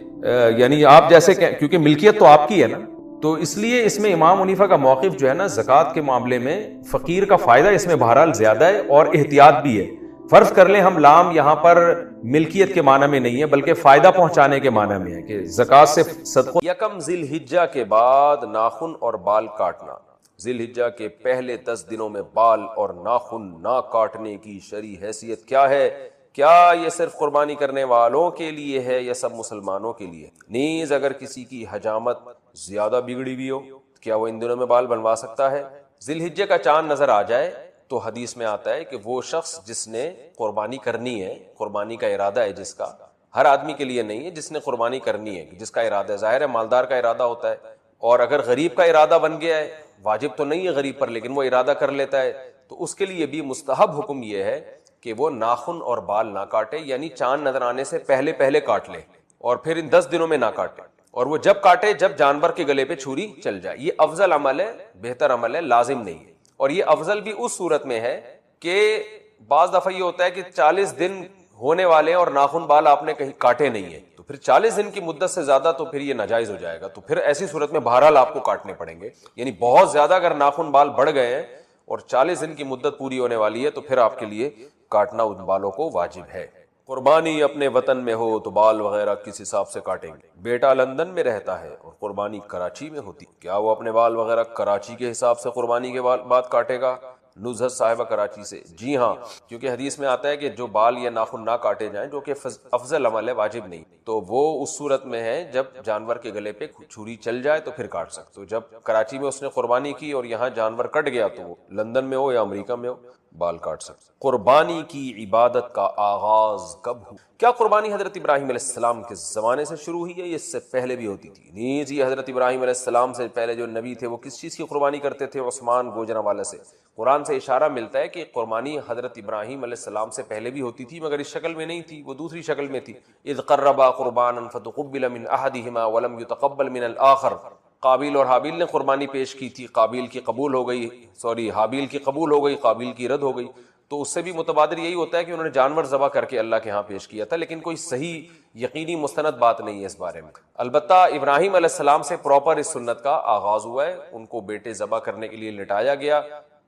یعنی آپ جیسے, کیونکہ ملکیت تو آپ کی ہے نا, تو اس لیے اس میں امام حنیفہ کا موقف جو ہے نا زکوٰۃ کے معاملے میں فقیر کا فائدہ اس میں بہرحال زیادہ ہے اور احتیاط بھی ہے. فرض کر لیں ہم لام یہاں پر ملکیت کے معنی میں نہیں ہے بلکہ فائدہ پہنچانے کے معنی میں ہے کہ زکوٰۃ سے صدقہ. یکم ذی الحجہ کے بعد ناخن اور بال کاٹنا. ذی الحجہ کے پہلے 10 دنوں میں بال اور ناخن نہ کاٹنے کی شرعی حیثیت کیا ہے؟ کیا یہ صرف قربانی کرنے والوں کے لیے ہے یا سب مسلمانوں کے لیے؟ نیز اگر کسی کی حجامت زیادہ بگڑی ہوئی ہو کیا وہ ان دنوں میں بال بنوا سکتا ہے؟ ذی الحجہ کا چاند نظر آ جائے تو حدیث میں آتا ہے کہ وہ شخص جس نے قربانی کرنی ہے، قربانی کا ارادہ ہے جس کا، ہر آدمی کے لیے نہیں ہے، جس نے قربانی کرنی ہے، جس کا ارادہ ہے، ظاہر ہے مالدار کا ارادہ ہوتا ہے، اور اگر غریب کا ارادہ بن گیا ہے، واجب تو نہیں ہے غریب پر لیکن وہ ارادہ کر لیتا ہے، تو اس کے لیے بھی مستحب حکم یہ ہے کہ وہ ناخن اور بال نہ کاٹے، یعنی چاند نظر آنے سے پہلے کاٹ لے اور پھر ان 10 دنوں میں نہ کاٹے، اور وہ جب کاٹے جب جانور کے گلے پہ چھری چل جائے. یہ افضل عمل ہے، بہتر عمل ہے، لازم نہیں ہے. اور یہ افضل بھی اس صورت میں ہے کہ بعض دفعہ یہ ہوتا ہے کہ 40 دن ہونے والے اور ناخن بال آپ نے کہیں کاٹے نہیں ہیں، تو پھر 40 دن کی مدت سے زیادہ تو پھر یہ ناجائز ہو جائے گا، تو پھر ایسی صورت میں بہرحال آپ کو کاٹنے پڑیں گے. یعنی بہت زیادہ اگر ناخن بال بڑھ گئے ہیں اور 40 دن کی مدت پوری ہونے والی ہے تو پھر آپ کے لیے کاٹنا ان بالوں کو واجب ہے. قربانی اپنے وطن میں ہو تو بال وغیرہ کس حساب سے کاٹیں گے؟ بیٹا لندن میں رہتا ہے اور قربانی کراچی میں ہوتی، کیا وہ اپنے بال وغیرہ کراچی کے حساب سے قربانی کے بعد کاٹے گا؟ نزہت صاحبہ کراچی سے. جی ہاں، کیونکہ حدیث میں آتا ہے کہ جو بال یا ناخن نہ کاٹے جائیں، جو کہ افضل عمل ہے، واجب نہیں، تو وہ اس صورت میں ہے جب جانور کے گلے پہ چھری چل جائے تو پھر کاٹ سکتے ہو. جب کراچی میں اس نے قربانی کی اور یہاں جانور کٹ گیا تو وہ لندن میں ہو یا امریکہ میں ہو بال کاٹ سکتے. قربانی کی عبادت کا آغاز کب ہوا؟ کیا قربانی حضرت ابراہیم علیہ السلام کے زمانے سے شروع ہوئی ہے یا اس سے پہلے بھی ہوتی تھی؟ نیز یہ حضرت ابراہیم علیہ السلام سے پہلے جو نبی تھے وہ کس چیز کی قربانی کرتے تھے؟ عثمان گوجرانوالہ سے. قرآن سے اشارہ ملتا ہے کہ قربانی حضرت ابراہیم علیہ السلام سے پہلے بھی ہوتی تھی مگر اس شکل میں نہیں تھی، وہ دوسری شکل میں تھی. اذ قربا قربانا فتقبل من احدهما ولم يتقبل من الاخر. قابیل اور حابیل نے قربانی پیش کی تھی، قابیل کی قبول ہو گئی، حابیل کی قبول ہو گئی، قابیل کی رد ہو گئی. تو اس سے بھی متبادر یہی ہوتا ہے کہ انہوں نے جانور ذبح کر کے اللہ کے ہاں پیش کیا تھا، لیکن کوئی صحیح یقینی مستند بات نہیں ہے اس بارے میں. البتہ ابراہیم علیہ السلام سے پراپر اس سنت کا آغاز ہوا ہے، ان کو بیٹے ذبح کرنے کے لیے لٹایا گیا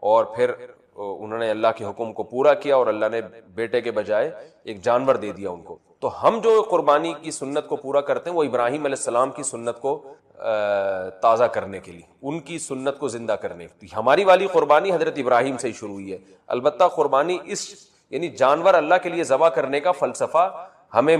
اور پھر انہوں نے اللہ کے حکم کو پورا کیا اور اللہ نے بیٹے کے بجائے ایک جانور دے دیا ان کو. تو ہم جو قربانی کی سنت کو پورا کرتے ہیں وہ ابراہیم علیہ السلام کی سنت کو تازہ کرنے کے لیے، ان کی سنت کو زندہ کرنے کے لیے. ہماری والی قربانی حضرت ابراہیم سے ہی شروع ہوئی ہے. البتہ قربانی یعنی جانور اللہ کے لیے ذبح کرنے کا فلسفہ ہمیں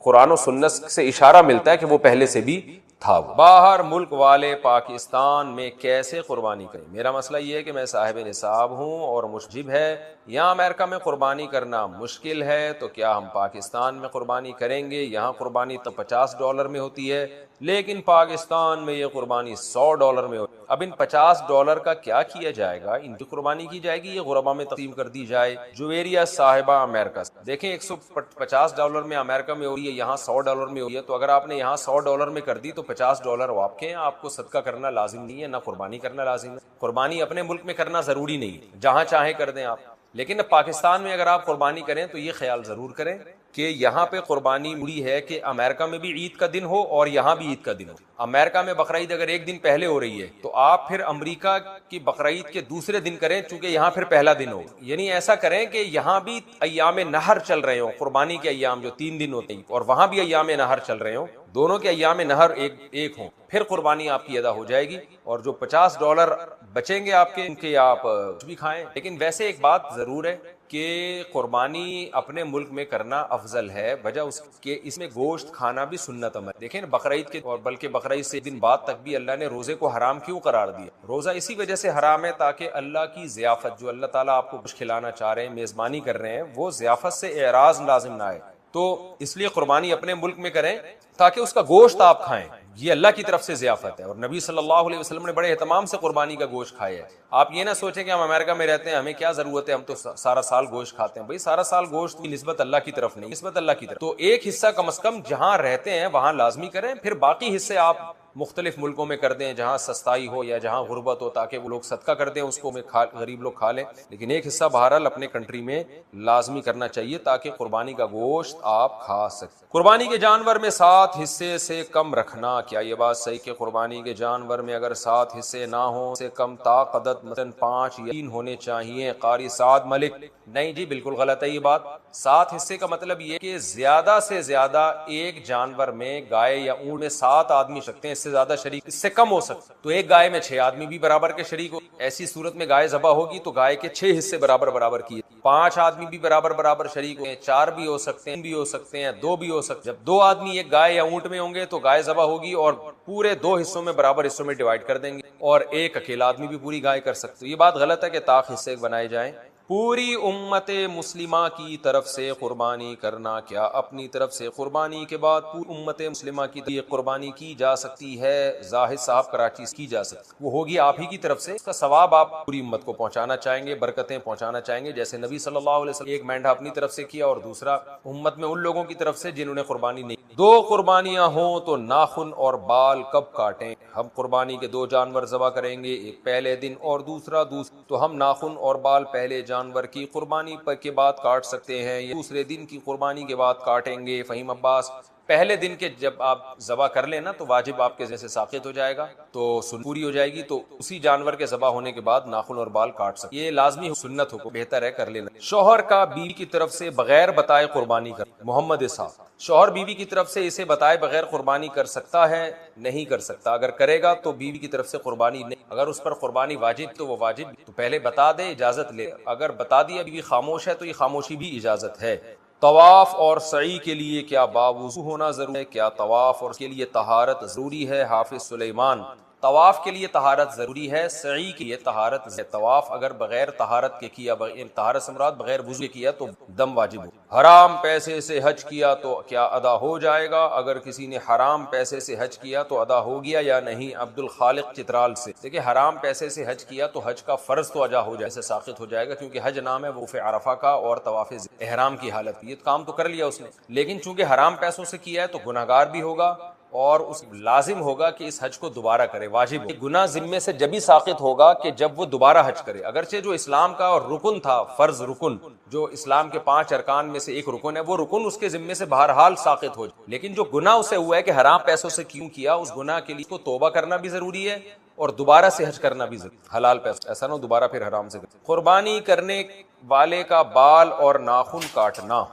قرآن و سنت سے اشارہ ملتا ہے کہ وہ پہلے سے بھی تھا. باہر ملک والے پاکستان میں کیسے قربانی کریں؟ میرا مسئلہ یہ ہے کہ میں صاحب نصاب ہوں اور مشجب ہے، یہاں امریکہ میں قربانی کرنا مشکل ہے، تو کیا ہم پاکستان میں قربانی کریں گے؟ یہاں قربانی تو $50 میں ہوتی ہے لیکن پاکستان میں یہ قربانی $100 میں ہوتی ہے. اب ان $50 کا کیا کیا جائے گا؟ ان کی قربانی کی جائے گی، یہ غربا میں تقسیم کر دی جائے. جویریہ صاحبہ امریکہ سے دیکھیں، $150 میں امریکہ میں ہو رہی ہے، یہاں $100 میں ہوئی ہے، تو اگر آپ نے یہاں $100 میں کر دی تو $50 آپ کے ہیں، آپ کو صدقہ کرنا لازم نہیں ہے، نہ قربانی کرنا لازم ہے. قربانی اپنے ملک میں کرنا ضروری نہیں، جہاں چاہیں کر دیں آپ، لیکن پاکستان میں اگر آپ قربانی کریں تو یہ خیال ضرور کریں کہ یہاں پہ قربانی مڑی ہے کہ امریکہ میں بھی عید کا دن ہو اور یہاں بھی عید کا دن ہو. امریکہ میں بقرعید اگر ایک دن پہلے ہو رہی ہے تو آپ پھر امریکہ کی بقرعید کے دوسرے دن کریں چونکہ یہاں پھر پہلا دن ہو. یعنی ایسا کریں کہ یہاں بھی ایام نہر چل رہے ہوں، قربانی کے ایام جو 3 دن ہوتے ہیں، اور وہاں بھی ایام نہر چل رہے ہوں، دونوں کے ایام نہر ایک ہوں، پھر قربانی آپ کی ادا ہو جائے گی. اور جو $50 بچیں گے آپ کے، ان کے آپ کچھ بھی کھائیں. لیکن ویسے ایک بات ضرور ہے کہ قربانی اپنے ملک میں کرنا افضل ہے، وجہ اس کے اس میں گوشت کھانا بھی سنت عمل. دیکھیں بقرعید کے، اور بلکہ بقرعید سے دن بعد تک بھی اللہ نے روزے کو حرام کیوں قرار دیا؟ روزہ اسی وجہ سے حرام ہے تاکہ اللہ کی ضیافت، جو اللہ تعالیٰ آپ کو کچھ کھلانا چاہ رہے ہیں، میزبانی کر رہے ہیں، وہ ضیافت سے اعراض لازم نہ آئے. تو اس لیے قربانی اپنے ملک میں کریں تاکہ اس کا گوشت آپ کھائیں، یہ اللہ کی طرف سے ضیافت ہے. اور نبی صلی اللہ علیہ وسلم نے بڑے اہتمام سے قربانی کا گوشت کھایا ہے. آپ یہ نہ سوچیں کہ ہم امریکہ میں رہتے ہیں، ہمیں کیا ضرورت ہے، ہم تو سارا سال گوشت کھاتے ہیں. بھائی سارا سال گوشت کی نسبت اللہ کی طرف نہیں، نسبت اللہ کی طرف. تو ایک حصہ کم از کم جہاں رہتے ہیں وہاں لازمی کریں، پھر باقی حصے آپ مختلف ملکوں میں کر دیں جہاں سستائی ہو یا جہاں غربت ہو، تاکہ وہ لوگ صدقہ کر دیں، اس کو غریب لوگ کھا لیں، لیکن ایک حصہ بہرحال اپنے کنٹری میں لازمی کرنا چاہیے تاکہ قربانی کا گوشت آپ کھا سکیں۔ قربانی کے جانور میں 7 حصے سے کم رکھنا، کیا یہ بات صحیح کہ قربانی کے جانور میں اگر 7 حصے نہ ہوں سے کم طاقت مثلا 5 یا 3 ہونے چاہیے؟ قاری سعد ملک: نہیں جی بالکل غلط ہے یہ بات۔ 7 حصے کا مطلب یہ کہ زیادہ سے زیادہ ایک جانور میں، گائے یا اونٹ میں 7 آدمی سکتے ہیں، اس سے زیادہ شریک، اس سے کم ہو سکتے، تو ایک گائے میں 6 آدمی بھی برابر کے شریک ہو، ایسی صورت میں گائے ذبح ہوگی تو گائے کے 6 حصے برابر کیے، 5 آدمی بھی برابر شریک ہیں، 4 بھی ہو سکتے ہیں، 3 بھی ہو سکتے ہیں، 2 بھی ہو سکتے ہیں۔ جب 2 آدمی ایک گائے یا اونٹ میں ہوں گے تو گائے ذبح ہوگی اور پورے 2 حصوں میں برابر حصوں میں ڈیوائیڈ کر دیں گے، اور ایک اکیلا آدمی بھی پوری گائے کر سکتے۔ یہ بات غلط ہے کہ طاق حصے بنائے جائیں۔ پوری امت مسلمہ کی طرف سے قربانی کرنا، کیا اپنی طرف سے قربانی کے بعد پوری امت مسلمہ کی طرف قربانی کی جا سکتی ہے؟ زاہد صاحب کراچی کی جا سکتی، وہ ہوگی آپ ہی کی طرف سے، اس کا ثواب آپ پوری امت کو پہنچانا چاہیں گے، برکتیں پہنچانا چاہیں گے، جیسے نبی صلی اللہ علیہ وسلم ایک مینڈھا اپنی طرف سے کیا اور دوسرا امت میں ان لوگوں کی طرف سے جنہوں نے قربانی نہیں۔ 2 قربانیاں ہوں تو ناخن اور بال کب کاٹیں؟ ہم قربانی کے 2 جانور ذبح کریں گے، ایک پہلے دن اور دوسرا تو ہم ناخن اور بال پہلے جانور کی قربانی کے بعد کاٹ سکتے ہیں یا دوسرے دن کی قربانی کے بعد کاٹیں گے؟ فہیم عباس: پہلے دن کے جب آپ ذبح کر لیں نا تو واجب آپ کے ذمہ سے ساقط ہو جائے گا، تو سن پوری ہو جائے گی، تو اسی جانور کے ذبح ہونے کے بعد ناخن اور بال کاٹ سکتے، یہ لازمی سنت ہو، بہتر ہے کر لینا۔ شوہر کا بیوی کی طرف سے بغیر بتائے قربانی کر، محمد اسحاق: شوہر بیوی کی طرف سے اسے بتائے بغیر قربانی کر سکتا ہے؟ نہیں کر سکتا، اگر کرے گا تو بیوی کی طرف سے قربانی نہیں، اگر اس پر قربانی واجب تو وہ واجب تو پہلے بتا دے، اجازت لے، اگر بتا دیا بیوی خاموش ہے تو یہ خاموشی بھی اجازت ہے۔ طواف اور سعی کے لیے کیا باوضو ہونا ضروری ہے؟ کیا طواف اور کے لیے طہارت ضروری ہے؟ حافظ سلیمان: طواف کے لیے طہارت ضروری ہے، سعی کے لیے طہارت ہے۔ طواف اگر بغیر طہارت کے کیا، طہارت سے مراد بغیر وضو کے کیا تو دم واجب ہو۔ حرام پیسے سے حج کیا تو کیا ادا ہو جائے گا؟ اگر کسی نے حرام پیسے سے حج کیا تو ادا ہو گیا یا نہیں؟ عبد الخالق چترال سے: دیکھیں حرام پیسے سے حج کیا تو حج کا فرض تو ادا ہو جائے، سے ساقط ہو جائے گا، کیونکہ حج نام ہے وقوف عرفہ کا اور طواف احرام کی حالت، یہ کام تو کر لیا اس نے، لیکن چونکہ حرام پیسوں سے کیا ہے تو گناہگار بھی ہوگا اور اس لازم ہوگا کہ اس حج کو دوبارہ کرے، واجب ہے۔ گناہ ذمے سے جبھی ساقط ہوگا کہ جب وہ دوبارہ حج کرے، اگرچہ جو اسلام کا رکن تھا، فرض رکن جو اسلام کے 5 ارکان میں سے ایک رکن ہے، وہ رکن اس کے ذمے سے بہرحال ساقط ہو جائے، لیکن جو گناہ اسے ہوا ہے کہ حرام پیسوں سے کیوں کیا، اس گناہ کے لیے اس کو توبہ کرنا بھی ضروری ہے اور دوبارہ سے حج کرنا بھی ضروری، حلال پیسہ، ایسا نہ ہو دوبارہ پھر حرام سے کرے۔ قربانی کرنے والے کا بال اور ناخن کاٹنا،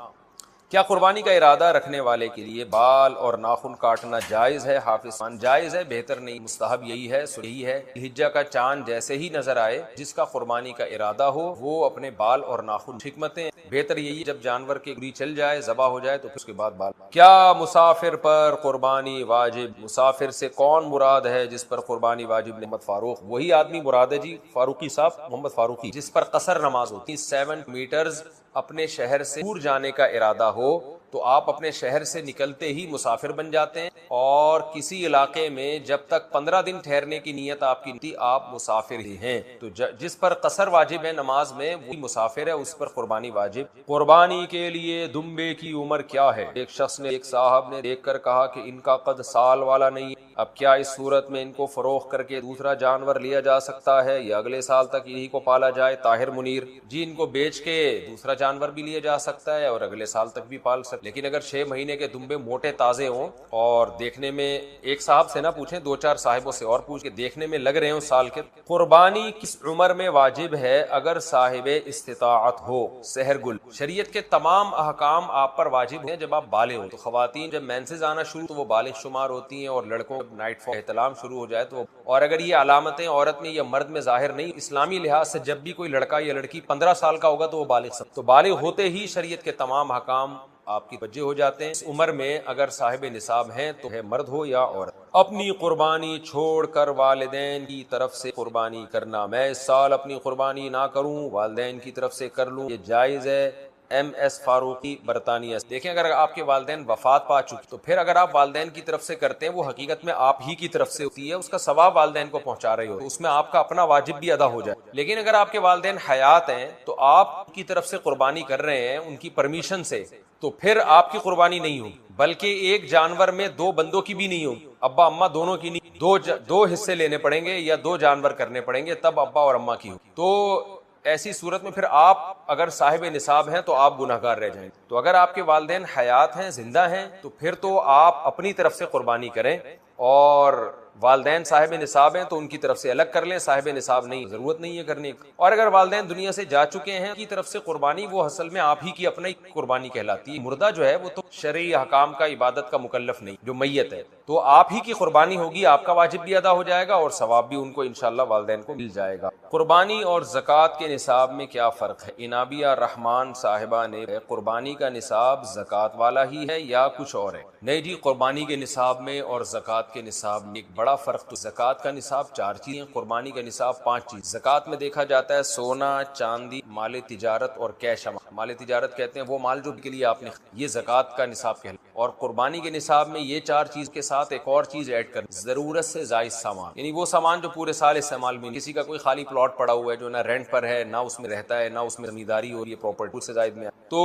کیا قربانی کا ارادہ رکھنے والے کے لیے بال اور ناخن کاٹنا جائز ہے؟ حافظ: جائز ہے، بہتر نہیں، مستحب یہی ہے، یہی ہے۔ ہجہ کا چاند جیسے ہی نظر آئے، جس کا قربانی کا ارادہ ہو وہ اپنے بال اور ناخن، حکمتیں بہتر یہی ہے جب جانور کی گری چل جائے، ذبح ہو جائے تو پھر اس کے بعد بال۔ کیا مسافر پر قربانی واجب؟ مسافر سے کون مراد ہے جس پر قربانی واجب؟ محمد فاروق: وہی آدمی مراد ہے جی، فاروقی صاحب، محمد فاروقی، جس پر قصر نماز ہوتی، 7 میٹرز اپنے شہر سے دور جانے کا ارادہ ہو تو آپ اپنے شہر سے نکلتے ہی مسافر بن جاتے ہیں، اور کسی علاقے میں جب تک 15 دن ٹھہرنے کی نیت آپ کی نہیں، آپ مسافر ہی ہیں، تو جس پر قصر واجب ہے نماز میں وہی مسافر ہے، اس پر قربانی واجب۔ قربانی کے لیے دمبے کی عمر کیا ہے؟ ایک شخص نے، ایک صاحب نے دیکھ کر کہا کہ ان کا قد سال والا نہیں ہے، اب کیا اس صورت میں ان کو فروخت کر کے دوسرا جانور لیا جا سکتا ہے یا اگلے سال تک یہی کو پالا جائے؟ طاہر منیر: جی ان کو بیچ کے دوسرا جانور بھی لیا جا سکتا ہے اور اگلے سال تک بھی پال سکتے، لیکن اگر 6 مہینے کے دمبے موٹے تازے ہوں اور دیکھنے میں، ایک صاحب سے نہ پوچھیں، 2-4 صاحبوں سے اور پوچھ کے، دیکھنے میں لگ رہے ہوں سال کے۔ قربانی کس عمر میں واجب ہے اگر صاحب استطاعت ہو؟ سحر گل: شریعت کے تمام احکام آپ پر واجب ہیں جب آپ بالغ ہوں، تو خواتین جب مینسز آنا شروع تو وہ بالغ شمار ہوتی ہیں، اور لڑکوں جب نائٹ فال احتلام شروع ہو جائے تو، اور اگر یہ علامتیں عورت میں یا مرد میں ظاہر نہیں، اسلامی لحاظ سے جب بھی کوئی لڑکا یا لڑکی 15 سال کا ہوگا تو وہ بالغ تو بالغ ہوتے ہی شریعت کے تمام احکام آپ کی بجے ہو جاتے ہیں۔ اس عمر میں اگر صاحب نصاب ہیں تو ہے مرد ہو یا عورت۔ اپنی قربانی چھوڑ کر والدین کی طرف سے قربانی کرنا، میں اس سال اپنی قربانی نہ کروں، والدین کی طرف سے کر لوں، یہ جائز ہے؟ ایم ایس فاروقی، برطانیہ۔ دیکھیں اگر آپ کے والدین وفات پا چکے تو پھر اگر آپ والدین کی طرف سے کرتے ہیں وہ حقیقت میں آپ ہی کی طرف سے ہوتی ہے، اس کا ثواب والدین کو پہنچا رہے ہو، اس میں آپ کا اپنا واجب بھی ادا ہو جائے۔ لیکن اگر آپ کے والدین حیات ہیں تو آپ کی طرف سے قربانی کر رہے ہیں ان کی پرمیشن سے، تو پھر آپ کی قربانی نہیں ہوگی، بلکہ ایک جانور میں 2 بندوں کی بھی نہیں ہوگی، ابا اماں دونوں کی نہیں، دو حصے لینے پڑیں گے یا 2 جانور کرنے پڑیں گے تب ابا اور اماں کی ہو. تو ایسی صورت میں پھر آپ اگر صاحب نصاب ہیں تو آپ گناہگار رہ جائیں. تو اگر آپ کے والدین حیات ہیں، زندہ ہیں، تو پھر تو آپ اپنی طرف سے قربانی کریں، اور والدین صاحب نصاب ہیں تو ان کی طرف سے الگ کر لیں، صاحب نصاب نہیں، ضرورت نہیں ہے کرنے کی. اور اگر والدین دنیا سے جا چکے ہیں کی طرف سے قربانی وہ اصل میں آپ ہی کی اپنا قربانی کہلاتی ہے. مردہ جو ہے وہ تو شرعی احکام کا، عبادت کا مکلف نہیں، جو میت ہے تو آپ ہی کی قربانی ہوگی، آپ کا واجب بھی ادا ہو جائے گا اور ثواب بھی ان کو انشاءاللہ والدین کو مل جائے گا. قربانی اور زکوٰۃ کے نصاب میں کیا فرق ہے؟ انابیہ رحمان صاحبہ نے قربانی کا نصاب زکوٰۃ والا ہی ہے یا کچھ اور ہے؟ نہیں جی، قربانی کے نصاب میں اور زکوٰۃ کے نصاب میں ایک بڑا فرق. تو زکوٰۃ کا نصاب 4 چیزیں، قربانی کا نصاب 5 چیز. زکوٰۃ میں دیکھا جاتا ہے سونا، چاندی، مال تجارت اور کیش اماؤنٹ. مال تجارت کہتے ہیں وہ مال جو کے لیے آپ نے، یہ زکوٰۃ کا نصاب کہلاتا ہے. اور قربانی کے نصاب میں یہ 4 چیز کے ساتھ ایک اور چیز ایڈ کر، ضرورت سے زائد سامان، یعنی وہ سامان جو پورے سال استعمال میں نہیں. کسی کا کوئی خالی پلاٹ پڑا ہوا ہے جو نہ رینٹ پر ہے، نہ اس میں رہتا ہے، نہ اس میں زمینداری ہو رہی ہے، پراپرٹی سے زائد میں تو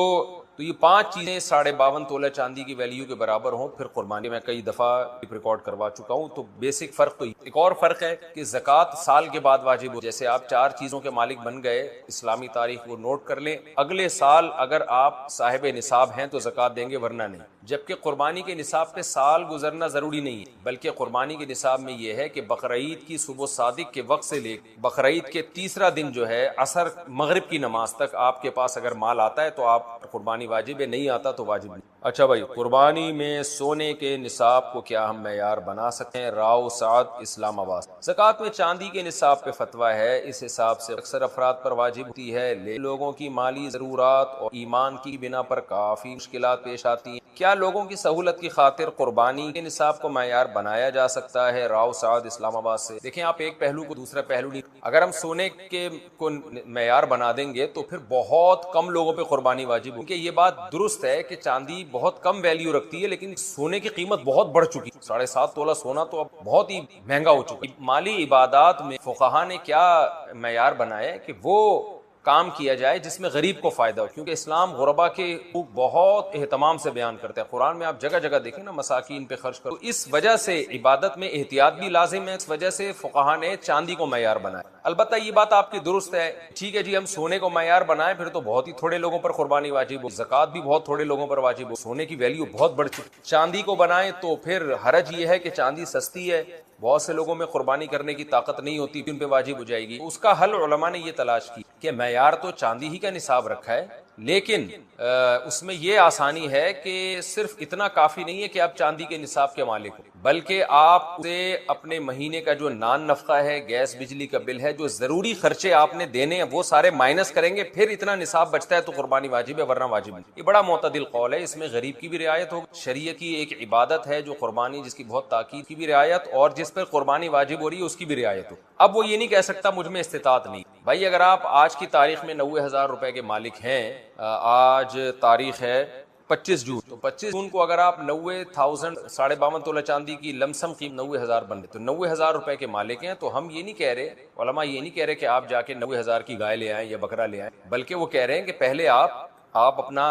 یہ 5 چیزیں 52.5 تولہ چاندی کی ویلیو کے برابر ہوں پھر قربانی. میں کئی دفعہ ریکارڈ کروا چکا ہوں. تو بیسک فرق تو ایک اور فرق ہے کہ زکوٰۃ سال کے بعد واجب ہو. جیسے آپ 4 چیزوں کے مالک بن گئے، اسلامی تاریخ وہ نوٹ کر لیں، اگلے سال اگر آپ صاحب نصاب ہیں تو زکوٰۃ دیں گے، ورنہ نہیں. جبکہ قربانی کے نصاب پہ سال گزرنا ضروری نہیں ہے، بلکہ قربانی کے نصاب میں یہ ہے کہ بقرعید کی صبح صادق کے وقت سے لے بقرعید کے تیسرا دن جو ہے عصر مغرب کی نماز تک آپ کے پاس اگر مال آتا ہے تو آپ قربانی واجب ہے، نہیں آتا تو واجب نہیں. اچھا بھائی، قربانی میں سونے کے نصاب کو کیا ہم معیار بنا سکتے ہیں؟ راؤ سعد، اسلام آباد. زکوٰۃ میں چاندی کے نصاب پہ فتویٰ ہے، اس حساب سے اکثر افراد پر واجب ہوتی ہے، لوگوں کی مالی ضرورات اور ایمان کی بنا پر کافی مشکلات پیش آتی ہیں. کیا لوگوں کی سہولت کی خاطر قربانی کے نصاب کو معیار بنایا جا سکتا ہے؟ راؤ سعد، اسلام آباد سے. دیکھیں، آپ ایک پہلو کو دوسرا پہلو نہیں، اگر ہم سونے کے کو معیار بنا دیں گے تو پھر بہت کم لوگوں پہ قربانی واجب ہوگی. یہ بات درست ہے کہ چاندی بہت کم ویلیو رکھتی ہے، لیکن سونے کی قیمت بہت بڑھ چکی. 7.5 تولہ سونا تو اب بہت ہی مہنگا ہو چکا. مالی عبادات میں فقہا نے کیا معیار بنایا ہے کہ وہ کام کیا جائے جس میں غریب کو فائدہ ہو، کیونکہ اسلام غربا کے حقوق بہت اہتمام سے بیان کرتا ہے. قرآن میں آپ جگہ جگہ دیکھیں نا، مساکین پہ خرچ کرو. اس وجہ سے عبادت میں احتیاط بھی لازم ہے، اس وجہ سے فقہا نے چاندی کو معیار بنایا. البتہ یہ بات آپ کی درست ہے، ٹھیک ہے جی، ہم سونے کو معیار بنائیں پھر تو بہت ہی تھوڑے لوگوں پر قربانی واجب ہو، زکوٰۃ بھی بہت تھوڑے لوگوں پر واجب ہو، سونے کی ویلیو بہت بڑھ چکی. چاندی کو بنائیں تو پھر حرج یہ ہے کہ چاندی سستی ہے، بہت سے لوگوں میں قربانی کرنے کی طاقت نہیں ہوتی، ان پہ واجب ہو جائے گی. اس کا حل علماء نے یہ تلاش کی کہ معیار تو چاندی ہی کا نصاب رکھا ہے، لیکن اس میں یہ آسانی ہے کہ صرف اتنا کافی نہیں ہے کہ آپ چاندی کے نصاب کے مالک ہو، بلکہ آپ سے اپنے مہینے کا جو نان نفقہ ہے، گیس بجلی کا بل ہے، جو ضروری خرچے آپ نے دینے ہیں وہ سارے مائنس کریں گے، پھر اتنا نصاب بچتا ہے تو قربانی واجب ہے، ورنہ واجب نہیں. یہ بڑا معتدل قول ہے، اس میں غریب کی بھی رعایت ہو. شریعہ کی ایک عبادت ہے جو قربانی، جس کی بہت تاکید کی بھی رعایت، اور جس پر قربانی واجب ہو رہی ہے اس کی بھی رعایت ہو. اب وہ یہ نہیں کہہ سکتا مجھ میں استطاعت نہیں. بھائی اگر آپ آج کی تاریخ میں 90,000 روپے کے مالک ہیں، آج تاریخ ہے 25 جون، تو 25 جون کو اگر آپ 90,000 52.5 تولہ چاندی کی لمسم قیمت 90,000 بن رہے تو 90,000 روپے کے مالک ہیں. تو ہم یہ نہیں کہہ رہے، علماء یہ نہیں کہہ رہے کہ آپ جا کے 90,000 کی گائے لے آئیں یا بکرا لے آئیں، بلکہ وہ کہہ رہے ہیں کہ پہلے آپ اپنا